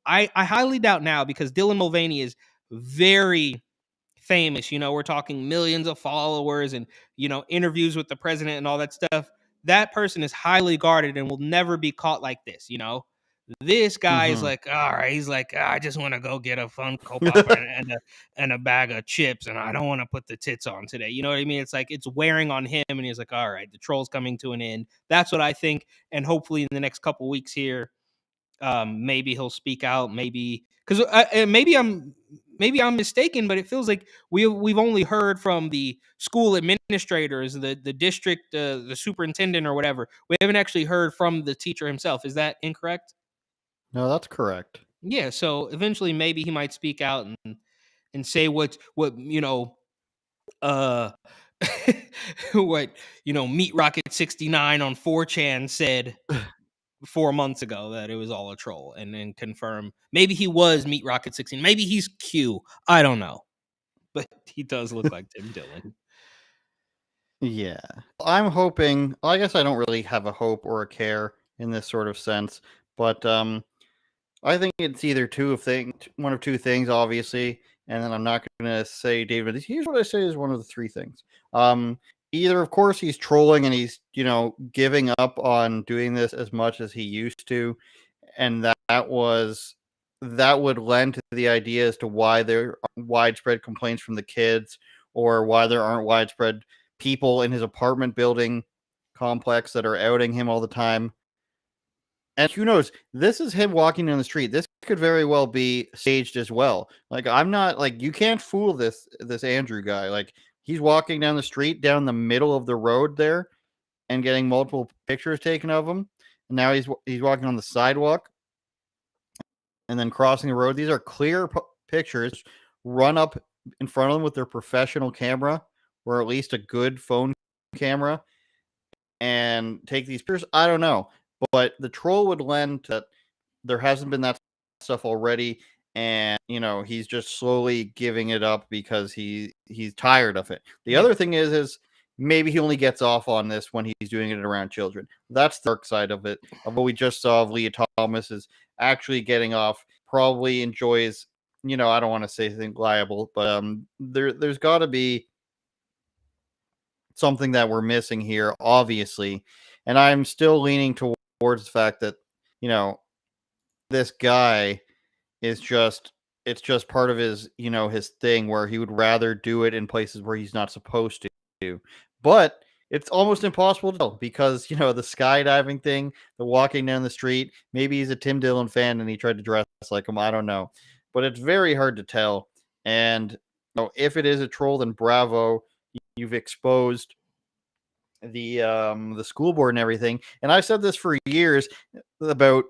I highly doubt now, because Dylan Mulvaney is very famous. We're talking millions of followers and, interviews with the president and all that stuff. That person is highly guarded and will never be caught like this. This guy is Mhm. like, all right, he's like, I just want to go get a Funko Pop and a bag of chips, and I don't want to put the tits on today. You know what I mean? It's like, it's wearing on him, and he's like, all right, the troll's coming to an end. That's what I think. And hopefully in the next couple weeks here, maybe he'll speak out. Maybe because maybe I'm mistaken, but it feels like we've only heard from the school administrators, the district, the superintendent or whatever. We haven't actually heard from the teacher himself. Is that incorrect? No, that's correct. Yeah. So eventually, maybe he might speak out and say what uh what Meat Rocket 69 on 4chan said 4 months ago, that it was all a troll, and then confirm maybe he was Meat Rocket 16. Maybe he's Q. I don't know. But he does look like Tim Dillon. Yeah. I'm hoping, well, I guess I don't really have a hope or a care in this sort of sense, but I think it's either one of two things, obviously, and then I'm not going to say David. Here's what I say is one of the three things. Either, of course, he's trolling and he's giving up on doing this as much as he used to, and that would lend to the idea as to why there are widespread complaints from the kids, or why there aren't widespread people in his apartment building complex that are outing him all the time. And who knows? This is him walking down the street. This could very well be staged as well. Like, I'm not like, you can't fool this Andrew guy. Like, he's walking down the street down the middle of the road there and getting multiple pictures taken of him. And now he's walking on the sidewalk and then crossing the road. These are clear pictures. Run up in front of them with their professional camera, or at least a good phone camera, and take these pictures. I don't know, but the troll would lend that there hasn't been that stuff already, and he's just slowly giving it up because he's tired of it. The other thing is maybe he only gets off on this when he's doing it around children. That's the dark side of it. Of what we just saw of Lia Thomas is actually getting off. Probably enjoys. I don't want to say anything liable, but there's got to be something that we're missing here, obviously. And I'm still leaning towards the fact that, this guy is it's just part of his, his thing where he would rather do it in places where he's not supposed to. But it's almost impossible to tell because, the skydiving thing, the walking down the street, maybe he's a Tim Dillon fan and he tried to dress like him. I don't know. But it's very hard to tell. And if it is a troll, then bravo. You've exposed the school board and everything. And I've said this for years about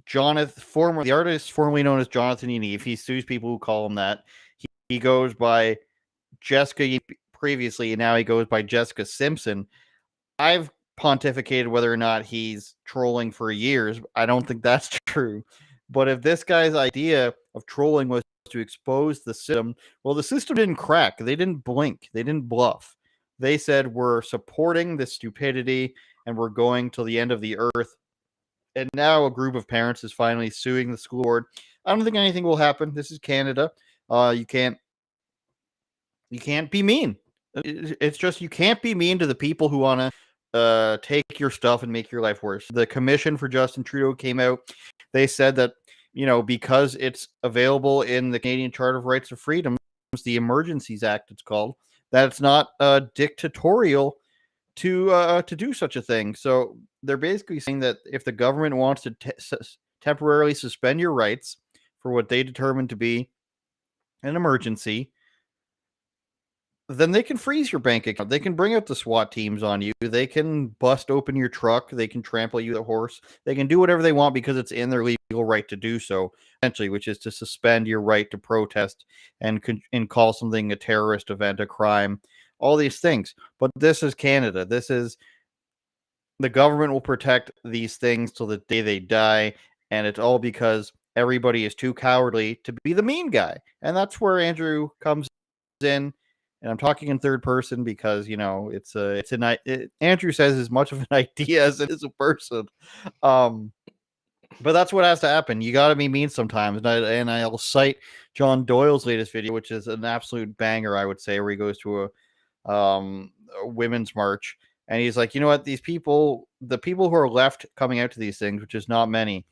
Jonathan, the artist formerly known as Jonathan Yaniv. He sues people who call him that. He goes by Jessica previously, and now he goes by Jessica Simpson. I've pontificated whether or not he's trolling for years. I don't think that's true. But if this guy's idea of trolling was to expose the system, well, the system didn't crack. They didn't blink. They didn't bluff. They said, we're supporting this stupidity and we're going till the end of the earth. And now a group of parents is finally suing the school board. I don't think anything will happen. This is Canada. You can't be mean. It's just, you can't be mean to the people who want to take your stuff and make your life worse. The commission for Justin Trudeau came out. They said that, because it's available in the Canadian Charter of Rights and Freedoms, the Emergencies Act, it's called, that it's not dictatorial to do such a thing. So they're basically saying that if the government wants to temporarily suspend your rights for what they determine to be an emergency, then they can freeze your bank account. They can bring out the SWAT teams on you. They can bust open your truck. They can trample you with a horse. They can do whatever they want because it's in their legal right to do so, essentially, which is to suspend your right to protest and call something a terrorist event, a crime, all these things. But this is Canada. The government will protect these things till the day they die, and it's all because everybody is too cowardly to be the mean guy. And that's where Andrew comes in. And I'm talking in third person because, Andrew says as much of an idea as it is a person. But that's what has to happen. You got to be mean sometimes. And I'll cite John Doyle's latest video, which is an absolute banger, I would say, where he goes to a women's march. And he's like, you know what? The people who are left coming out to these things, which is not many,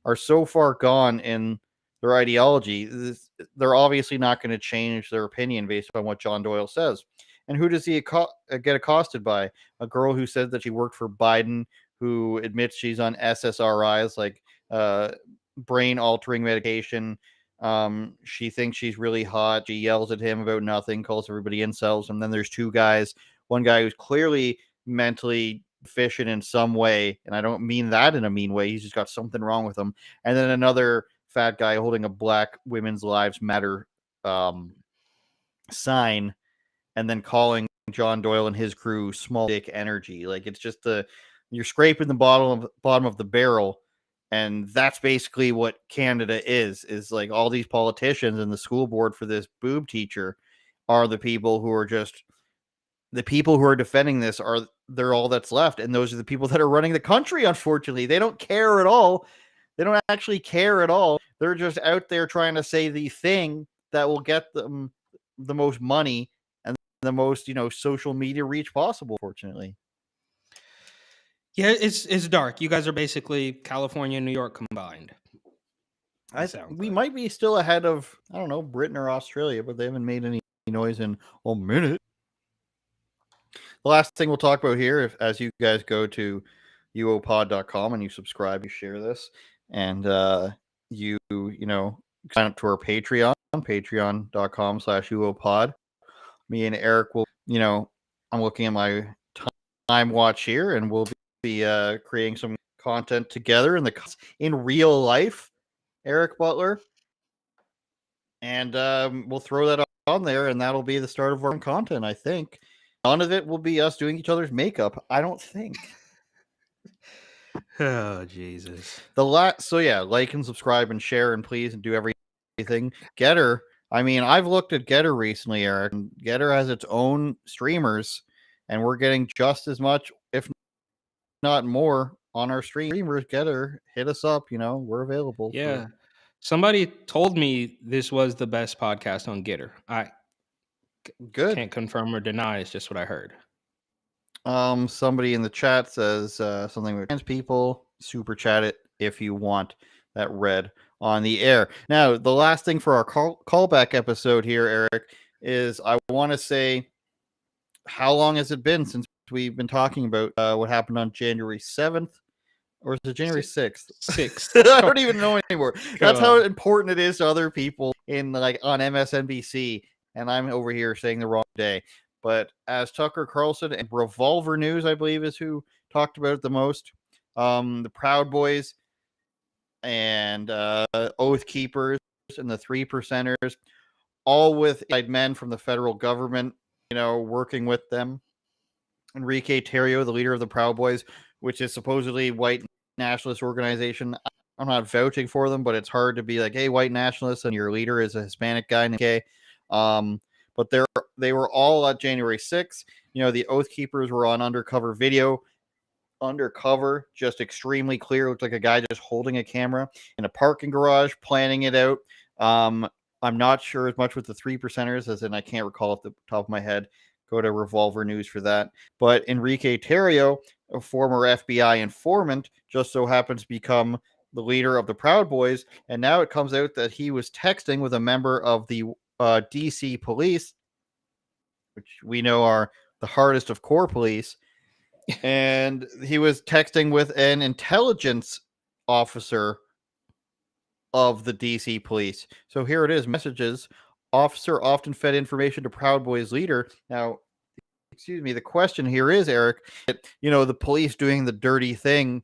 are so far gone in their ideology. They're obviously not going to change their opinion based on what John Doyle says. And who does he get accosted by? A girl who said that she worked for Biden, who admits she's on SSRIs, like brain-altering medication. She thinks she's really hot. She yells at him about nothing, calls everybody incels. And then there's two guys. One guy who's clearly mentally deficient in some way, and I don't mean that in a mean way. He's just got something wrong with him. And then another fat guy holding a Black Women's Lives Matter sign, and then calling John Doyle and his crew small dick energy. Like, it's just you're scraping the bottom of the barrel, and that's basically what Canada is like. All these politicians and the school board for this boob teacher are the people who are just the people who are defending this. They're all that's left, and those are the people that are running the country. Unfortunately, they don't care at all. They don't actually care at all. They're just out there trying to say the thing that will get them the most money and the most, social media reach possible, fortunately. Yeah, it's dark. You guys are basically California and New York combined. We might be still ahead of, I don't know, Britain or Australia, but they haven't made any noise in a minute. The last thing we'll talk about here, as you guys go to uopod.com and you subscribe, you share this, and you sign up to our Patreon, patreon.com/UOPod. Me and Eric will, I'm looking at my time watch here, and we'll be creating some content together in real life, Eric Butler, and we'll throw that on there, and that'll be the start of our content. I think none of it will be us doing each other's makeup. I don't think. Oh Jesus! So yeah, like and subscribe and share and please and do everything. Getter. I mean, I've looked at Getter recently, Eric, and Getter has its own streamers, and we're getting just as much, if not more, on our streamers. Getter, hit us up. We're available. Yeah, somebody told me this was the best podcast on Getter. I Good. can't confirm or deny. It's just what I heard. Somebody in the chat says something with trans people. Super chat it if you want that read on the air. Now, the last thing for our callback episode here, Eric, is I want to say, how long has it been since we've been talking about what happened on January 7th? Or is it January 6th? 6th. I don't even know anymore. That's how important it is to other people on MSNBC. And I'm over here saying the wrong day. But as Tucker Carlson and Revolver News, I believe, is who talked about it the most. The Proud Boys and Oath Keepers and the 3%ers, all with men from the federal government, working with them. Enrique Tarrio, the leader of the Proud Boys, which is supposedly white nationalist organization. I'm not vouching for them, but it's hard to be like, hey, white nationalists, and your leader is a Hispanic guy. Okay. But they were all at January 6th. The Oath Keepers were on undercover video. Undercover, just extremely clear. Looked like a guy just holding a camera in a parking garage, planning it out. I'm not sure as much with the 3%ers, as in I can't recall off the top of my head. Go to Revolver News for that. But Enrique Tarrio, a former FBI informant, just so happens to become the leader of the Proud Boys. And now it comes out that he was texting with a member of the DC police, which we know are the hardest of core police. And he was texting with an intelligence officer of the DC police. So here it is, messages. Officer often fed information to Proud Boys leader. Now, the question here is, Eric, the police doing the dirty thing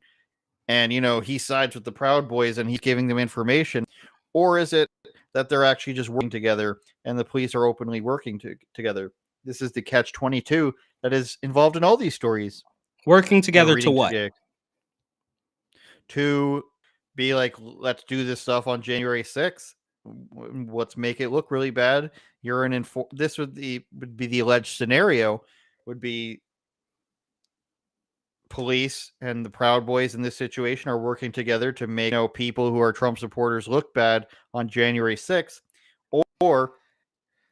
and, he sides with the Proud Boys and he's giving them information, or is it that they're actually just working together and the police are openly working together? This is the catch-22 that is involved in all these stories. Working together to what? To be like, let's do this stuff on January 6th. Let's make it look really bad. You're this would be the alleged scenario, would be police and the Proud Boys in this situation are working together to make people who are Trump supporters look bad on January 6th, or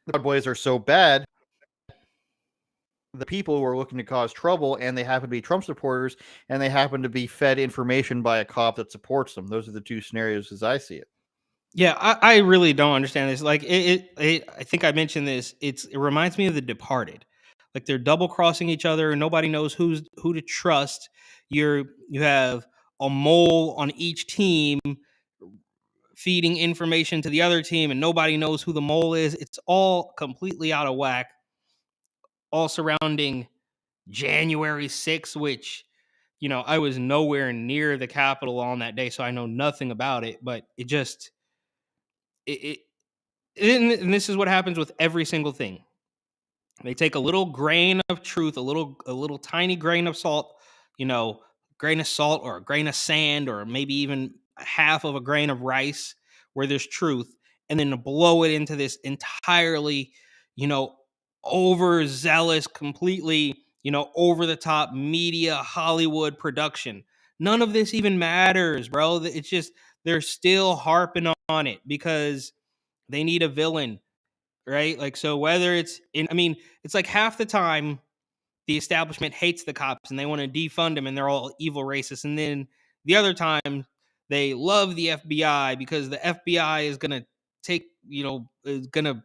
the Proud Boys are so bad the people who are looking to cause trouble and they happen to be Trump supporters and they happen to be fed information by a cop that supports them. Those are the two scenarios as I see it. Yeah, I really don't understand this. Like I think I mentioned this. It reminds me of The Departed. Like they're double crossing each other and nobody knows who to trust. You have a mole on each team feeding information to the other team and nobody knows who the mole is. It's all completely out of whack. All surrounding January 6th, which, I was nowhere near the Capitol on that day, so I know nothing about it, but it just, and this is what happens with every single thing. They take a little grain of truth, a little tiny grain of salt, grain of salt or a grain of sand, or maybe even half of a grain of rice where there's truth, and then blow it into this entirely, overzealous, completely, over the top media Hollywood production. None of this even matters, bro. It's just they're still harping on it because they need a villain, right? Like, so whether it's it's like half the time the establishment hates the cops and they want to defund them and they're all evil racists, and then the other time they love the FBI because the FBI is gonna take, is gonna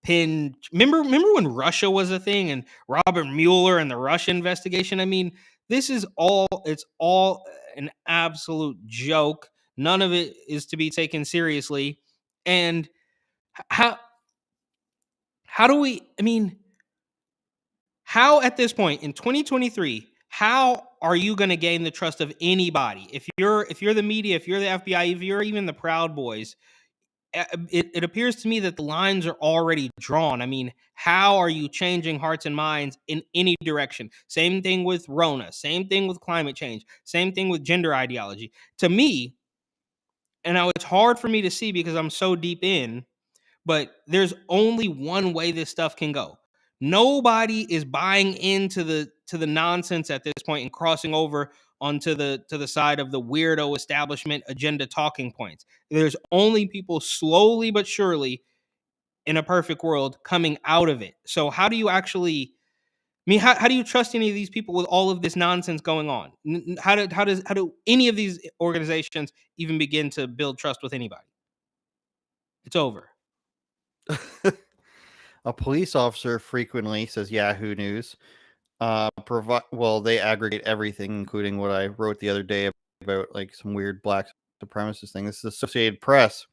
pin. Remember when Russia was a thing and Robert Mueller and the Russia investigation? This is all, it's all an absolute joke. None of it is to be taken seriously. And how do we, I mean, how at this point in 2023, how are you going to gain the trust of anybody? If you're the media, if you're the FBI, if you're even the Proud Boys, it appears to me that the lines are already drawn. I mean, how are you changing hearts and minds in any direction? Same thing with Rona, same thing with climate change, same thing with gender ideology. To me, and now it's hard for me to see because I'm so deep in, but there's only one way this stuff can go. Nobody is buying into the nonsense at this point and crossing over onto the side of the weirdo establishment agenda talking points. There's only people slowly but surely, in a perfect world, coming out of it. So how do you actually, I mean, how do you trust any of these people with all of this nonsense going on? How do any of these organizations even begin to build trust with anybody? It's over. A police officer frequently, says Yahoo News, they aggregate everything, including what I wrote the other day about like some weird black supremacist thing. This is Associated Press.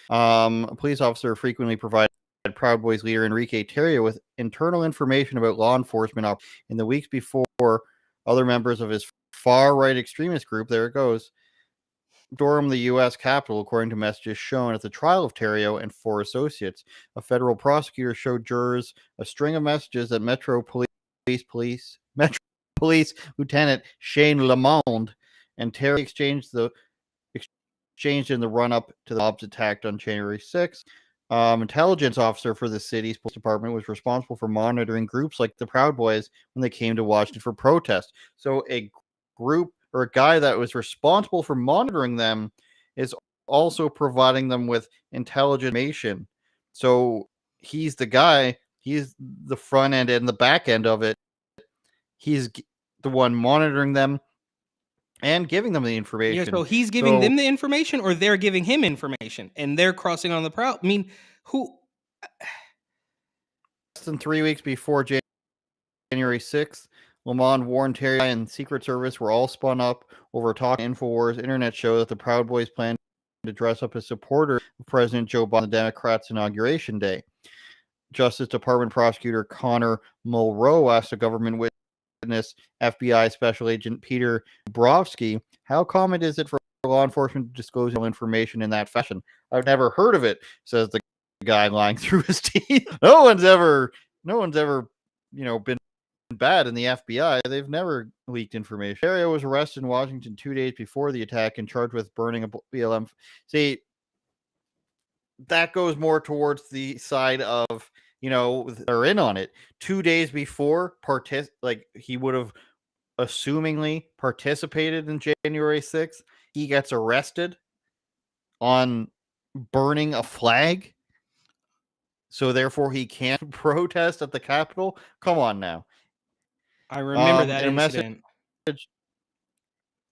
A police officer frequently provided Proud Boys leader Enrique Tarrio with internal information about law enforcement in the weeks before other members of his far-right extremist group, there it goes, stormed the U.S. Capitol, according to messages shown at the trial of Tarrio and 4 associates. A federal prosecutor showed jurors a string of messages that Metro Police Lieutenant Shane Lamond and Terry exchanged in the run-up to the mob's attack on January 6th. Intelligence officer for the city's police department was responsible for monitoring groups like the Proud Boys when they came to Washington for protest. So a group or a guy that was responsible for monitoring them is also providing them with intelligent information. So he's the guy, he's the front end and the back end of it. He's the one monitoring them and giving them the information. Yeah, so he's giving them the information, or they're giving him information, and they're crossing on the Proud. I mean, who? Less than 3 weeks before January 6th, Lamond, Warren, Terry, and Secret Service were all spun up over talking InfoWars internet show that the Proud Boys planned to dress up as supporters of President Joe Biden on the Democrats' inauguration day. Justice Department prosecutor Connor Mulrow asked a government witness, FBI Special Agent Peter Brovsky, how common is it for law enforcement to disclose information in that fashion? I've never heard of it, says the guy lying through his teeth. No one's ever, been bad in the FBI. They've never leaked information. Tarrio was arrested in Washington 2 days before the attack and charged with burning a BLM. See, that goes more towards the side of, they're in on it. 2 days before, he would have assumingly participated in January 6th. He gets arrested on burning a flag. So therefore he can't protest at the Capitol. Come on now. I remember that incident.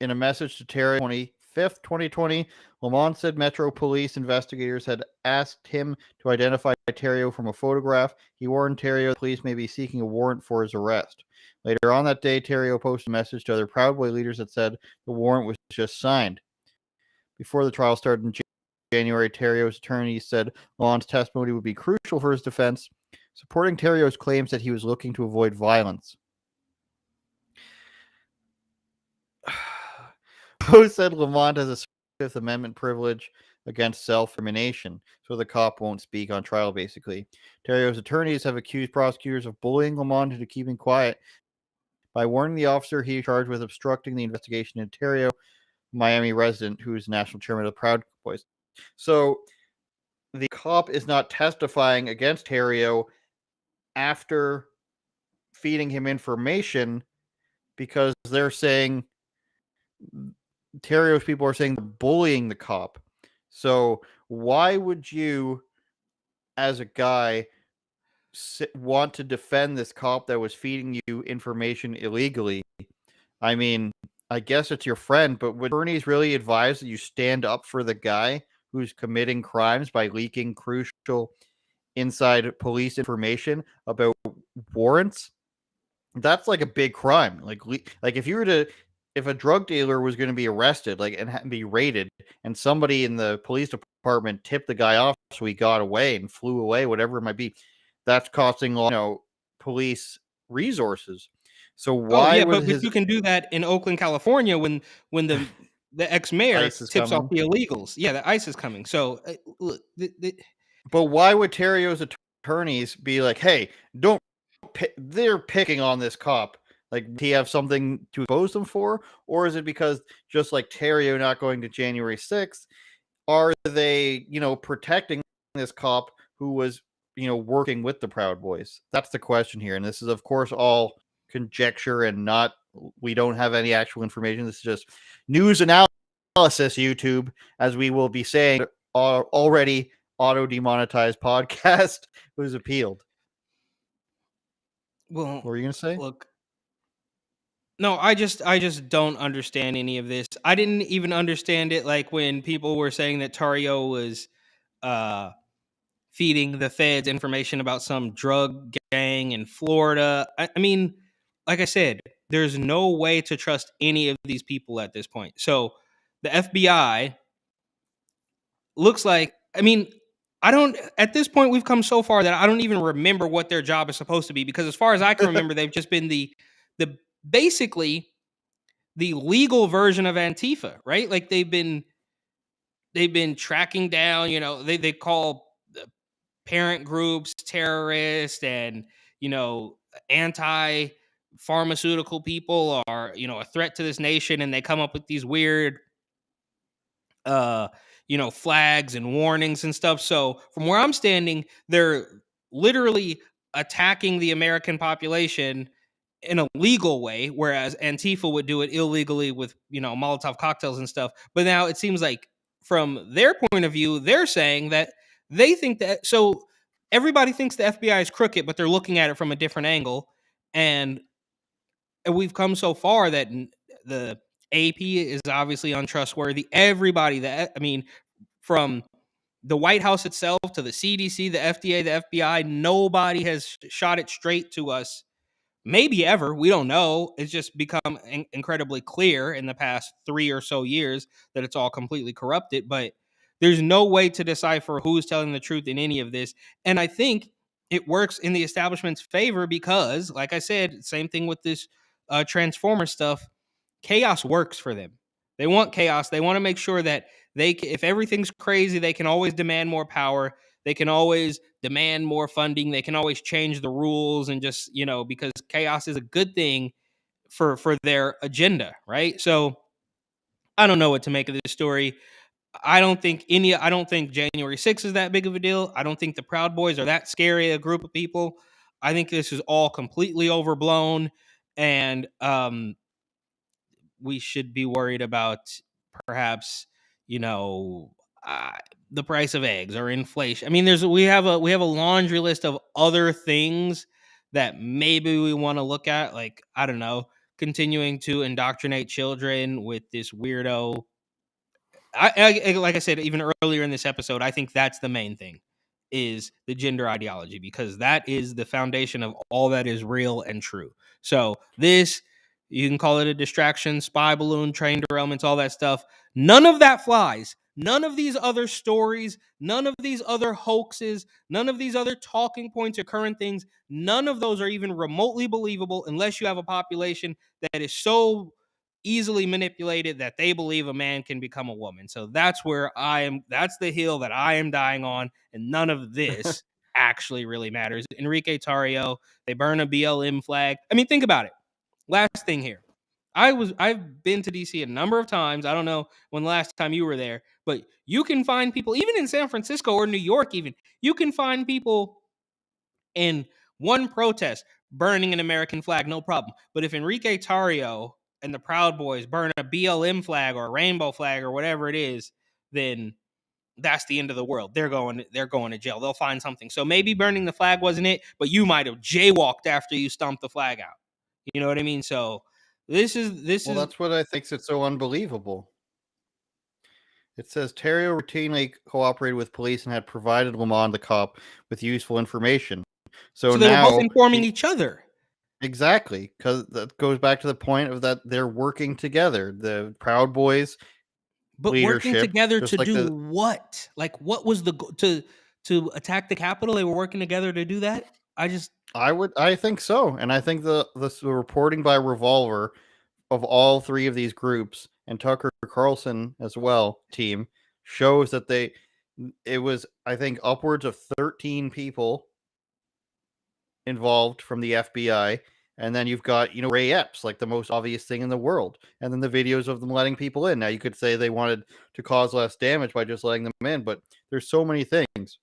In a message to Terry 25th, 2020, Lamont said Metro Police investigators had asked him to identify Tarrio from a photograph. He warned Tarrio the police may be seeking a warrant for his arrest. Later on that day, Tarrio posted a message to other Proud Boy leaders that said the warrant was just signed. Before the trial started in January, Terrio's attorney said Lamont's testimony would be crucial for his defense, supporting Terrio's claims that he was looking to avoid violence. Post said Lamont has a Fifth Amendment privilege against self-incrimination, so the cop won't speak on trial, basically. Terrio's attorneys have accused prosecutors of bullying Lamont into keeping quiet by warning the officer he was charged with obstructing the investigation into Tarrio, Miami resident who is national chairman of the Proud Boys. So the cop is not testifying against Tarrio after feeding him information because they're saying Terrio's people are saying they're bullying the cop. So why would you, as a guy, want to defend this cop that was feeding you information illegally? I mean, I guess it's your friend, but would attorneys really advise that you stand up for the guy who's committing crimes by leaking crucial inside police information about warrants? That's like a big crime. Like if you were to if a drug dealer was going to be arrested, like, and be raided, and somebody in the police department tipped the guy off, so he got away and flew away, whatever it might be, that's costing police resources. So Oh why yeah, would but you can do that in Oakland, California, when the ex-mayor ICE is tips off coming? the illegals. Yeah, the ICE is coming. So look, But why would Terrio's attorneys be like, "Hey, don't they're picking on this cop"? Like, do he have something to oppose them for, or is it because, just like Terrio not going to January 6th, are they, protecting this cop who was, working with the Proud Boys? That's the question here, and this is, of course, all conjecture and not. We don't have any actual information. This is just news analysis, YouTube, as we will be saying already. Auto demonetized podcast was appealed. well, What were you gonna say? look. No, I just don't understand any of this. I didn't even understand it like when people were saying that Tario was uh feeding the feds information about some drug gang in Florida. I mean, like I said, there's no way to trust any of these people at this point. So the FBI looks like, I mean, I don't, at this point, we've come so far that I don't even remember what their job is supposed to be, because as far as I can remember, they've just been the basically the legal version of Antifa, right? Like they've been tracking down, they call parent groups terrorists, and anti pharmaceutical people are a threat to this nation, and they come up with these weird flags and warnings and stuff. So from where I'm standing, they're literally attacking the American population in a legal way, whereas Antifa would do it illegally with Molotov cocktails and stuff. But now it seems like, from their point of view, they're saying that they think that, so everybody thinks the FBI is crooked, but they're looking at it from a different angle. And we've come so far that the AP is obviously untrustworthy. Everybody that, I mean, from the White House itself to the CDC, the FDA, the FBI, nobody has shot it straight to us. Maybe ever. We don't know. It's just become incredibly clear in the past 3 or so years that it's all completely corrupted. But there's no way to decipher who's telling the truth in any of this. And I think it works in the establishment's favor because, like I said, same thing with this Transformer stuff. Chaos works for them. They want chaos. They want to make sure that if everything's crazy, they can always demand more power. They can always demand more funding. They can always change the rules, and just, because chaos is a good thing for their agenda, right? So I don't know what to make of this story. I don't think January 6th is that big of a deal. I don't think the Proud Boys are that scary a group of people. I think this is all completely overblown, and we should be worried about perhaps, you know, uh, the price of eggs or inflation. I mean, we have a laundry list of other things that maybe we want to look at, like, I don't know, continuing to indoctrinate children with this weirdo. Like I said, even earlier in this episode, I think that's the main thing, is the gender ideology, because that is the foundation of all that is real and true. So this, you can call it a distraction, spy balloon, train derailments, all that stuff. None of that flies. None of these other stories, none of these other hoaxes, none of these other talking points or current things, none of those are even remotely believable unless you have a population that is so easily manipulated that they believe a man can become a woman. So that's that's the hill that I am dying on, and none of this actually really matters. Enrique Tarrio, they burn a BLM flag. I mean, think about it. Last thing here. I've been to DC a number of times. I don't know when the last time you were there, but you can find people, even in San Francisco or New York, even, you can find people in one protest burning an American flag, no problem. But if Enrique Tarrio and the Proud Boys burn a BLM flag or a rainbow flag or whatever it is, then that's the end of the world. They're going to jail. They'll find something. So maybe burning the flag wasn't it, but you might have jaywalked after you stomped the flag out. You know what I mean? So this is That's what I think is so unbelievable. It says Terrio routinely cooperated with police and had provided Lamont, the cop, with useful information. So they now were both informing each other. Exactly, because that goes back to the point of that they're working together. The Proud Boys But working leadership, together to just like do the what? Like, what was the to attack the Capitol? They were working together to do that. I think so, and I think the reporting by Revolver of all three of these groups and Tucker Carlson as well team shows that it was, I think, upwards of 13 people involved from the FBI. And then you've got, Ray Epps, like the most obvious thing in the world. And then the videos of them letting people in. Now, you could say they wanted to cause less damage by just letting them in, but there's so many things.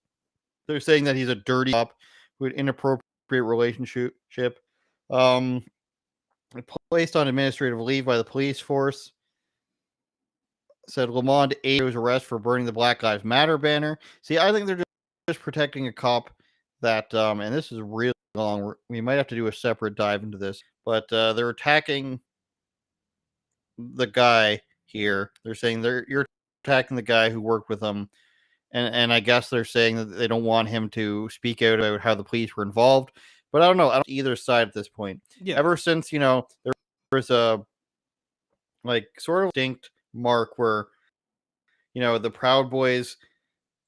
They're saying that he's a dirty cop with inappropriate relationship, um, placed on administrative leave by the police force. Said Lamond aided his arrest for burning the Black Lives Matter banner. See, I think they're just protecting a cop that, and this is really long. We might have to do a separate dive into this, but they're attacking the guy here. They're saying you're attacking the guy who worked with them, and I guess they're saying that they don't want him to speak out about how the police were involved. But I don't know. I don't either side at this point. Yeah. Ever since there was a like sort of distinct mark where the Proud Boys,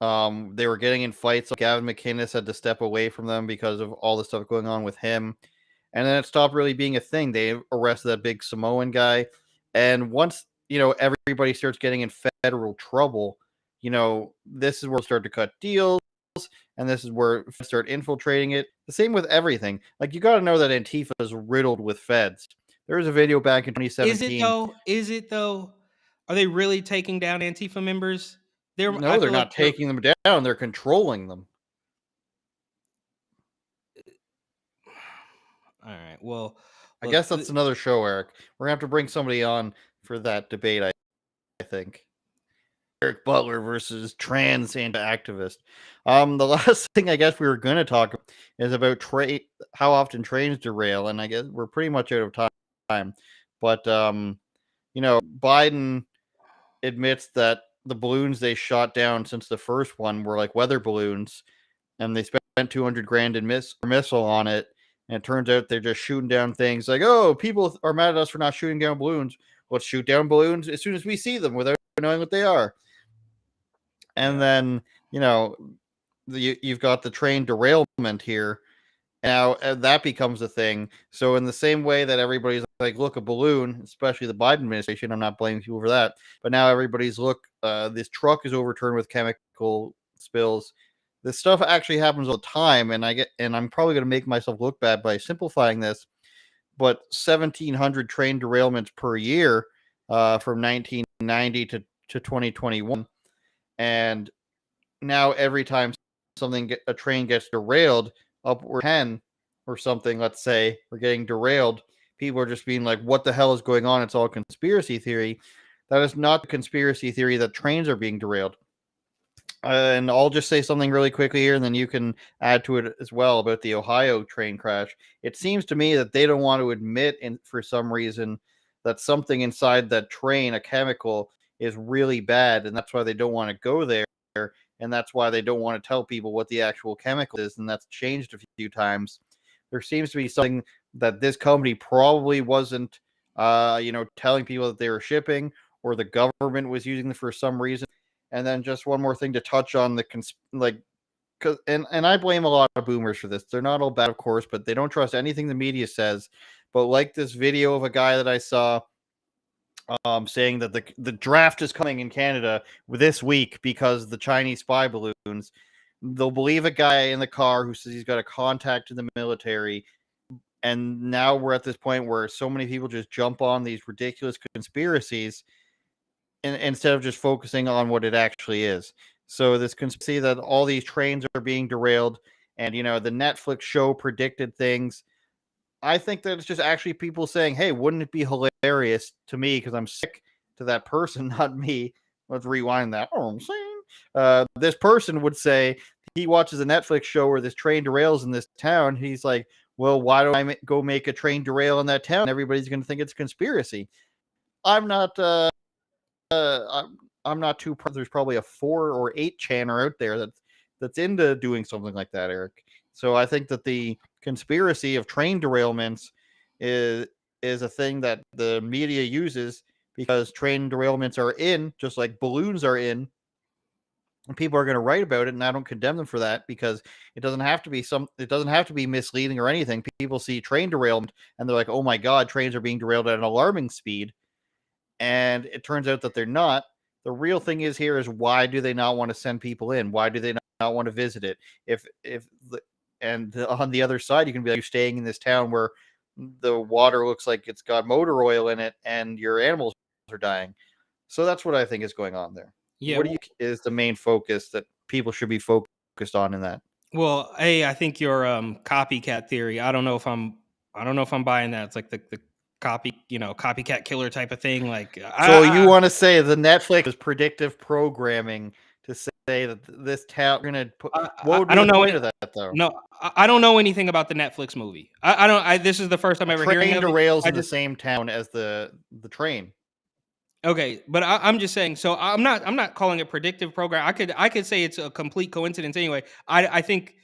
they were getting in fights. Like Gavin McInnes had to step away from them because of all the stuff going on with him. And then it stopped really being a thing. They arrested that big Samoan guy. And once, everybody starts getting in federal trouble, this is where we start to cut deals. And this is where start infiltrating it. The same with everything. Like, you got to know that Antifa is riddled with feds. There was a video back in 2017. Is it though? Are they really taking down Antifa members? No, they're not taking them down. They're controlling them. All right. Well, I guess that's another show, Eric. We're going to have to bring somebody on for that debate, I think. Eric Butler versus trans and activist. The last thing I guess we were going to talk is about how often trains derail, and I guess we're pretty much out of time. But Biden admits that the balloons they shot down since the first one were like weather balloons, and they spent $200,000 in missile on it. And it turns out they're just shooting down things like, oh, people are mad at us for not shooting down balloons. Let's shoot down balloons as soon as we see them without knowing what they are. And then, you've got the train derailment here. Now that becomes a thing. So in the same way that everybody's like, look, a balloon, especially the Biden administration, I'm not blaming people for that. But now everybody's this truck is overturned with chemical spills. This stuff actually happens all the time, and I'm probably going to make myself look bad by simplifying this, but 1,700 train derailments per year from 1990 to 2021, and now every time a train gets derailed, upward 10 or something, let's say, we're getting derailed, people are just being like, what the hell is going on? It's all conspiracy theory. That is not the conspiracy theory that trains are being derailed. And I'll just say something really quickly here, and then you can add to it as well about the Ohio train crash. It seems to me that they don't want to admit, for some reason, that something inside that train, a chemical, is really bad, and that's why they don't want to go there, and that's why they don't want to tell people what the actual chemical is, and that's changed a few times. There seems to be something that this company probably wasn't, telling people that they were shipping, or the government was using them for some reason. And then just one more thing to touch on and I blame a lot of boomers for this. They're not all bad, of course, but they don't trust anything the media says. But like this video of a guy that I saw saying that the draft is coming in Canada this week because the Chinese spy balloons, they'll believe a guy in the car who says he's got a contact in the military. And now we're at this point where so many people just jump on these ridiculous conspiracies instead of just focusing on what it actually is. So this conspiracy that all these trains are being derailed, and the Netflix show predicted things. I think that it's just actually people saying, hey, wouldn't it be hilarious to me, because I'm sick to that person, not me. Let's rewind that. Oh, I'm saying this person would say he watches a Netflix show where this train derails in this town. He's like, well, why don't I go make a train derail in that town? Everybody's going to think it's a conspiracy. I'm not I'm not too. There's probably a 4 or 8 channel out there that's into doing something like that, Eric. So I think that the conspiracy of train derailments is a thing that the media uses because train derailments are in, just like balloons are in, and people are going to write about it, and I don't condemn them for that because it doesn't have to be misleading or anything. People see train derailment and they're like, "Oh my god, trains are being derailed at an alarming speed." And it turns out that they're not. The real thing is here is why do they not want to send people in? Why do they not want to visit it? On the other side, you can be like, you're staying in this town where the water looks like it's got motor oil in it and your animals are dying. So that's what I think is going on there. Yeah. What do you is the main focus that people should be focused on in that? Well, hey, I think your copycat theory. I don't know if I'm buying that. It's like the copycat killer type of thing. Like, So you want to say the Netflix is predictive programming to say that this town going to put? What would be the point of that though? No, I don't know anything about the Netflix movie. I don't. This is the first time ever hearing Train of it. derails in the same town as the train. Okay, but I'm just saying. So I'm not calling it predictive program. I could say it's a complete coincidence anyway. I think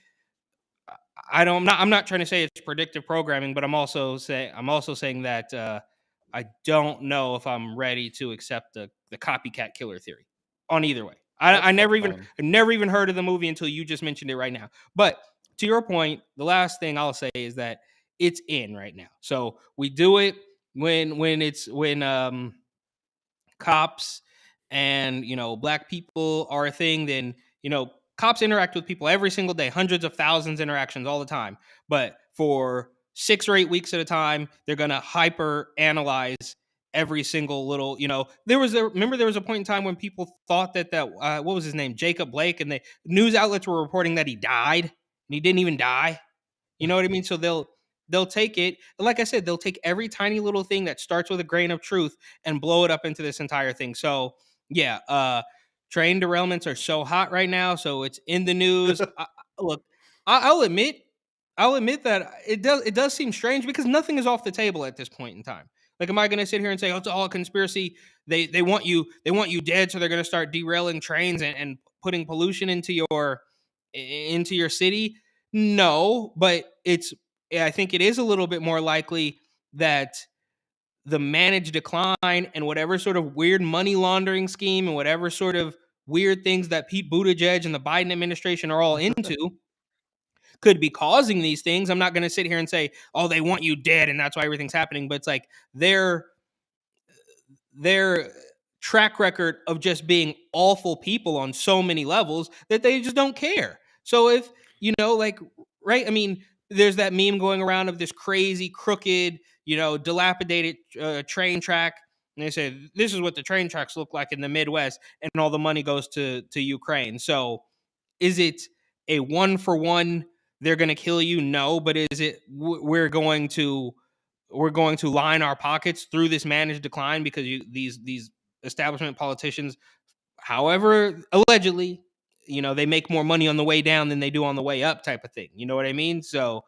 I'm not trying to say it's predictive programming, but I'm also saying that I don't know if I'm ready to accept the copycat killer theory on either way. I never even heard of the movie until you just mentioned it right now. But to your point, the last thing I'll say is that it's in right now. So we do it when cops and black people are a thing. Then cops interact with people every single day, hundreds of thousands of interactions all the time. But for 6 or 8 weeks at a time, they're gonna hyper analyze every single little. Remember there was a point in time when people thought that what was his name, Jacob Blake, and the news outlets were reporting that he died, and he didn't even die. You know what I mean? So they'll take it, like I said, they'll take every tiny little thing that starts with a grain of truth and blow it up into this entire thing. So yeah, train derailments are so hot right now, so it's in the news. Look, I'll admit, that it does seem strange because nothing is off the table at this point in time. Like, am I going to sit here and say, "Oh, it's all a conspiracy"? They want you dead, so they're going to start derailing trains and putting pollution into your city? No, but I think it is a little bit more likely that the managed decline and whatever sort of weird money laundering scheme and whatever sort of weird things that Pete Buttigieg and the Biden administration are all into could be causing these things. I'm not going to sit here and say, "Oh, they want you dead and that's why everything's happening," but it's like their track record of just being awful people on so many levels that they just don't care. So if right, I mean, there's that meme going around of this crazy crooked, dilapidated train track, and they say this is what the train tracks look like in the Midwest, and all the money goes to Ukraine. So is it a one for one? They're going to kill you? No, but is it we're going to line our pockets through this managed decline because these establishment politicians, however, allegedly, they make more money on the way down than they do on the way up, type of thing. You know what I mean? So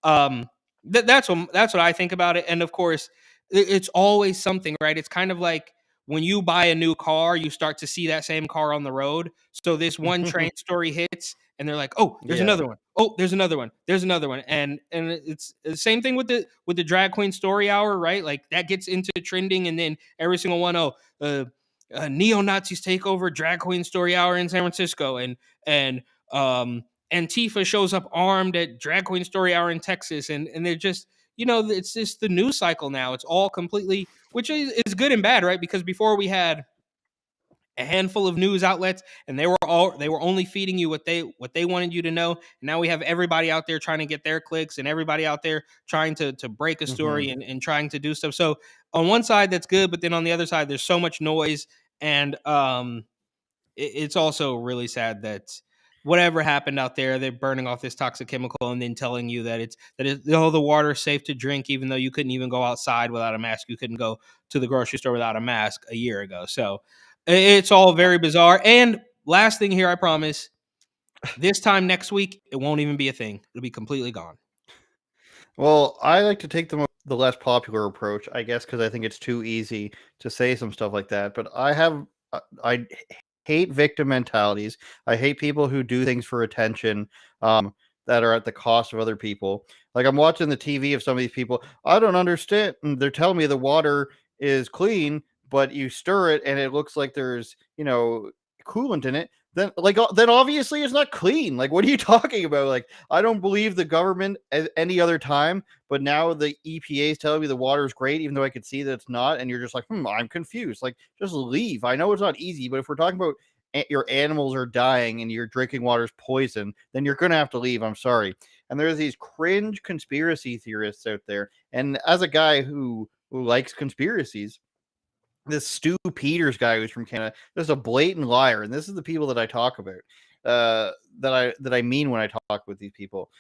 um that's what I think about it. And of course, it's always something, right? It's kind of like when you buy a new car, you start to see that same car on the road. So this one train story hits and they're like, "Oh, there's another one. Oh, there's another one. There's another one." And it's the same thing with the drag queen story hour, right? Like that gets into trending, and then every single one, neo-Nazis take over drag queen story hour in San Francisco, and Antifa shows up armed at drag queen story hour in Texas, and they're just, it's just the news cycle now. It's all completely, which is good and bad, right? Because before we had a handful of news outlets and they were only feeding you what they wanted you to know. And now we have everybody out there trying to get their clicks, and everybody out there trying to break a story and trying to do stuff. So on one side that's good, but then on the other side there's so much noise, and it's also really sad that whatever happened out there, they're burning off this toxic chemical and then telling you that the water is safe to drink, even though you couldn't even go outside without a mask. You couldn't go to the grocery store without a mask a year ago. So it's all very bizarre. And last thing here, I promise, this time next week, it won't even be a thing. It'll be completely gone. Well, I like to take the less popular approach, I guess, because I think it's too easy to say some stuff like that. But I hate victim mentalities. I hate people who do things for attention that are at the cost of other people. Like, I'm watching the TV of some of these people. I don't understand. And they're telling me the water is clean, but you stir it and it looks like there's, coolant in it. Then obviously it's not clean. Like, what are you talking about? Like, I don't believe the government at any other time, but now the EPA is telling me the water is great, even though I could see that it's not. And you're just like, I'm confused. Like, just leave. I know it's not easy, but if we're talking about your animals are dying and your drinking water is poison, then you're going to have to leave. I'm sorry. And there's these cringe conspiracy theorists out there. And as a guy who likes conspiracies, this Stu Peters guy who's from Canada, is a blatant liar, and this is the people that I talk about. That I mean when I talk with these people.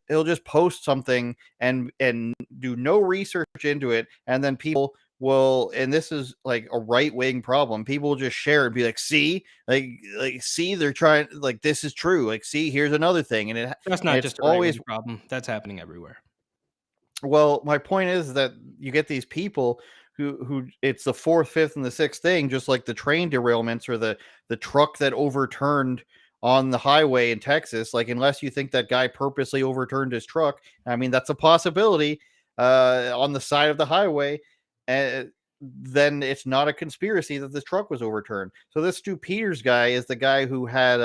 He'll just post something and do no research into it, and then people will, and this is like a right-wing problem, people will just share and be like, see, see, they're trying, like, this is true, like, see, here's another thing, and That's not it's just a always right-wing problem. That's happening everywhere. well, my point is that you get these people who it's the fourth, fifth, and the sixth thing, just like the train derailments or the truck that overturned on the highway in Texas. Like, unless you think that guy purposely overturned his truck, I mean, that's a possibility on the side of the highway. Then it's not a conspiracy that this truck was overturned. So this Stu Peters guy is the guy who had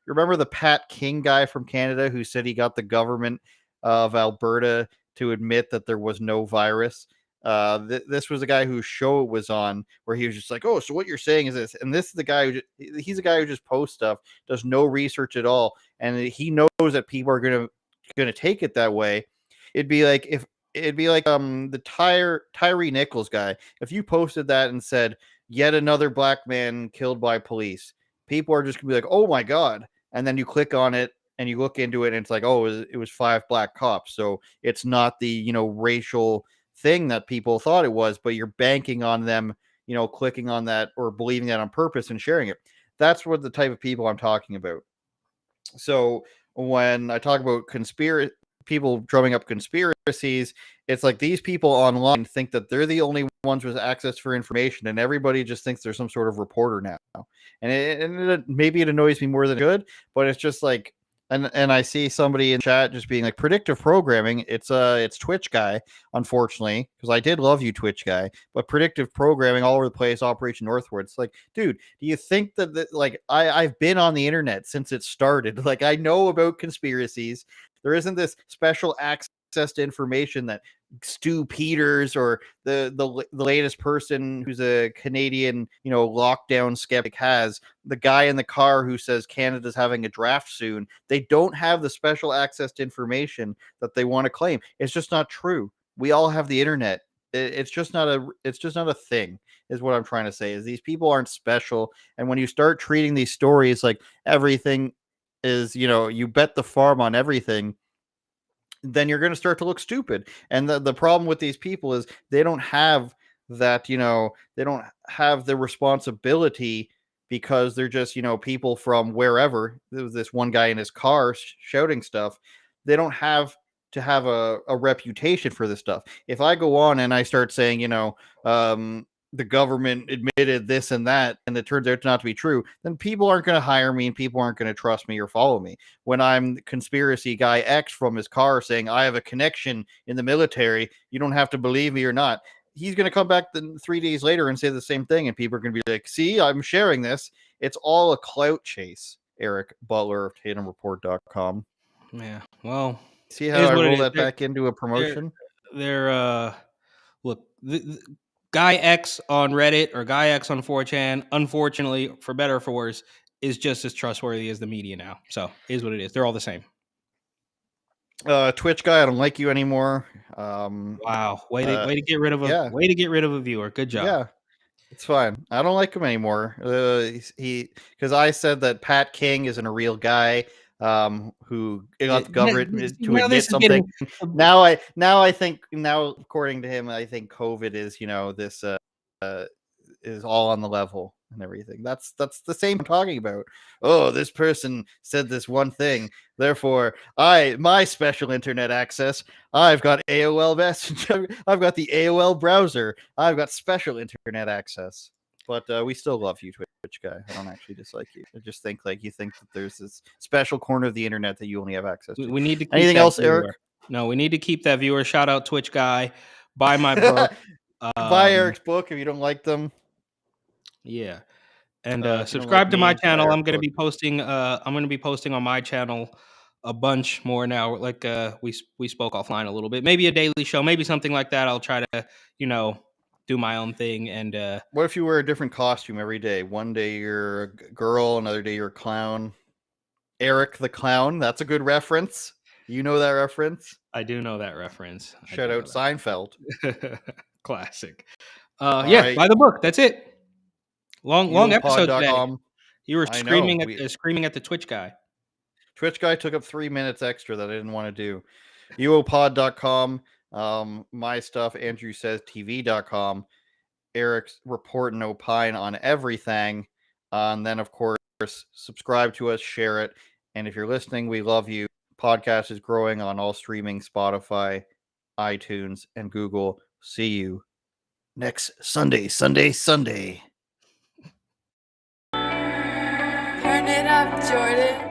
remember the Pat King guy from Canada who said he got the government of Alberta to admit that there was no virus. This was a guy whose show it was on, where he was just like, "Oh, so what you're saying is this?" And this is the guy he's a guy who just posts stuff, does no research at all, and he knows that people are gonna take it that way. It'd be like the Tyree Nichols guy. If you posted that and said, "Yet another black man killed by police," people are just gonna be like, "Oh my god!" And then you click on it and you look into it, and it's like, "Oh, it was 5 black cops." So it's not the racial thing that people thought it was, but you're banking on them, clicking on that or believing that on purpose and sharing it. That's what the type of people I'm talking about. So when I talk about people drumming up conspiracies, it's like these people online think that they're the only ones with access for information, and everybody just thinks they're some sort of reporter now. And maybe it annoys me more than it should, but it's just like, and I see somebody in chat just being like, predictive programming. It's Twitch guy, unfortunately, because I did love you, Twitch guy, but predictive programming all over the place, Operation Northward. It's like, dude, do you think that like I've been on the internet since it started? Like, I know about conspiracies. There isn't this special access to information that Stu Peters or the latest person who's a Canadian, lockdown skeptic has. The guy in the car who says Canada's having a draft soon. They don't have the special access to information that they want to claim. It's just not true. We all have the internet. It's just not a thing, is what I'm trying to say. Is these people aren't special, and when you start treating these stories like everything is, you bet the farm on everything, then you're going to start to look stupid. And the problem with these people is they don't have that, they don't have the responsibility, because they're just, people from wherever. There was this one guy in his car shouting stuff. They don't have to have a reputation for this stuff. If I go on and I start saying, the government admitted this and that, and it turns out not to be true, then people aren't going to hire me and people aren't going to trust me or follow me. When I'm conspiracy guy X from his car saying, I have a connection in the military, you don't have to believe me or not, he's going to come back 3 days later and say the same thing, and people are going to be like, see, I'm sharing this. It's all a clout chase. Eric Butler of TatumReport.com. Yeah, well, see how I roll that back into a promotion? They're look, the Guy X on Reddit or Guy X on 4chan, unfortunately, for better or for worse, is just as trustworthy as the media now. So it is what it is. They're all the same. Twitch guy, I don't like you anymore. Wow, way to get rid of a viewer. Good job. Yeah, it's fine. I don't like him anymore. Because I said that Pat King isn't a real guy. Who got the government to admit something. Now I think, according to him, I think COVID is, this is all on the level and everything. That's the same I'm talking about. Oh, this person said this one thing, therefore my special internet access, I've got AOL Messenger, I've got the AOL browser, I've got special internet access. But we still love you, Twitch guy. I don't actually dislike you. I just think you think that there's this special corner of the internet that you only have access to. We need to keep anything else, Eric? No, we need to keep that viewer. Shout out Twitch guy. Buy my book. Buy Eric's book if you don't like them. Yeah. And If you don't subscribe like to my memes, buy channel. Eric's I'm gonna book. be posting on my channel a bunch more now. Like we spoke offline a little bit. Maybe a daily show, maybe something like that. I'll try to, do my own thing. And What if you wear a different costume every day? One day you're a girl, another day you're a clown. Eric the Clown, that's a good reference. You know that reference? I do know that reference. Shout out Seinfeld. Classic. All Buy right. the book. That's it. Long episode today. UnAuthorized.com. You were I know. screaming at the Twitch guy. Twitch guy took up 3 minutes extra that I didn't want to do. uopod.com. My stuff, Andrew says TV.com. Eric's report and opine on everything. And then, of course, subscribe to us, share it. And if you're listening, we love you. Podcast is growing on all streaming, Spotify, iTunes, and Google. See you next Sunday. Turn it up, Jordan.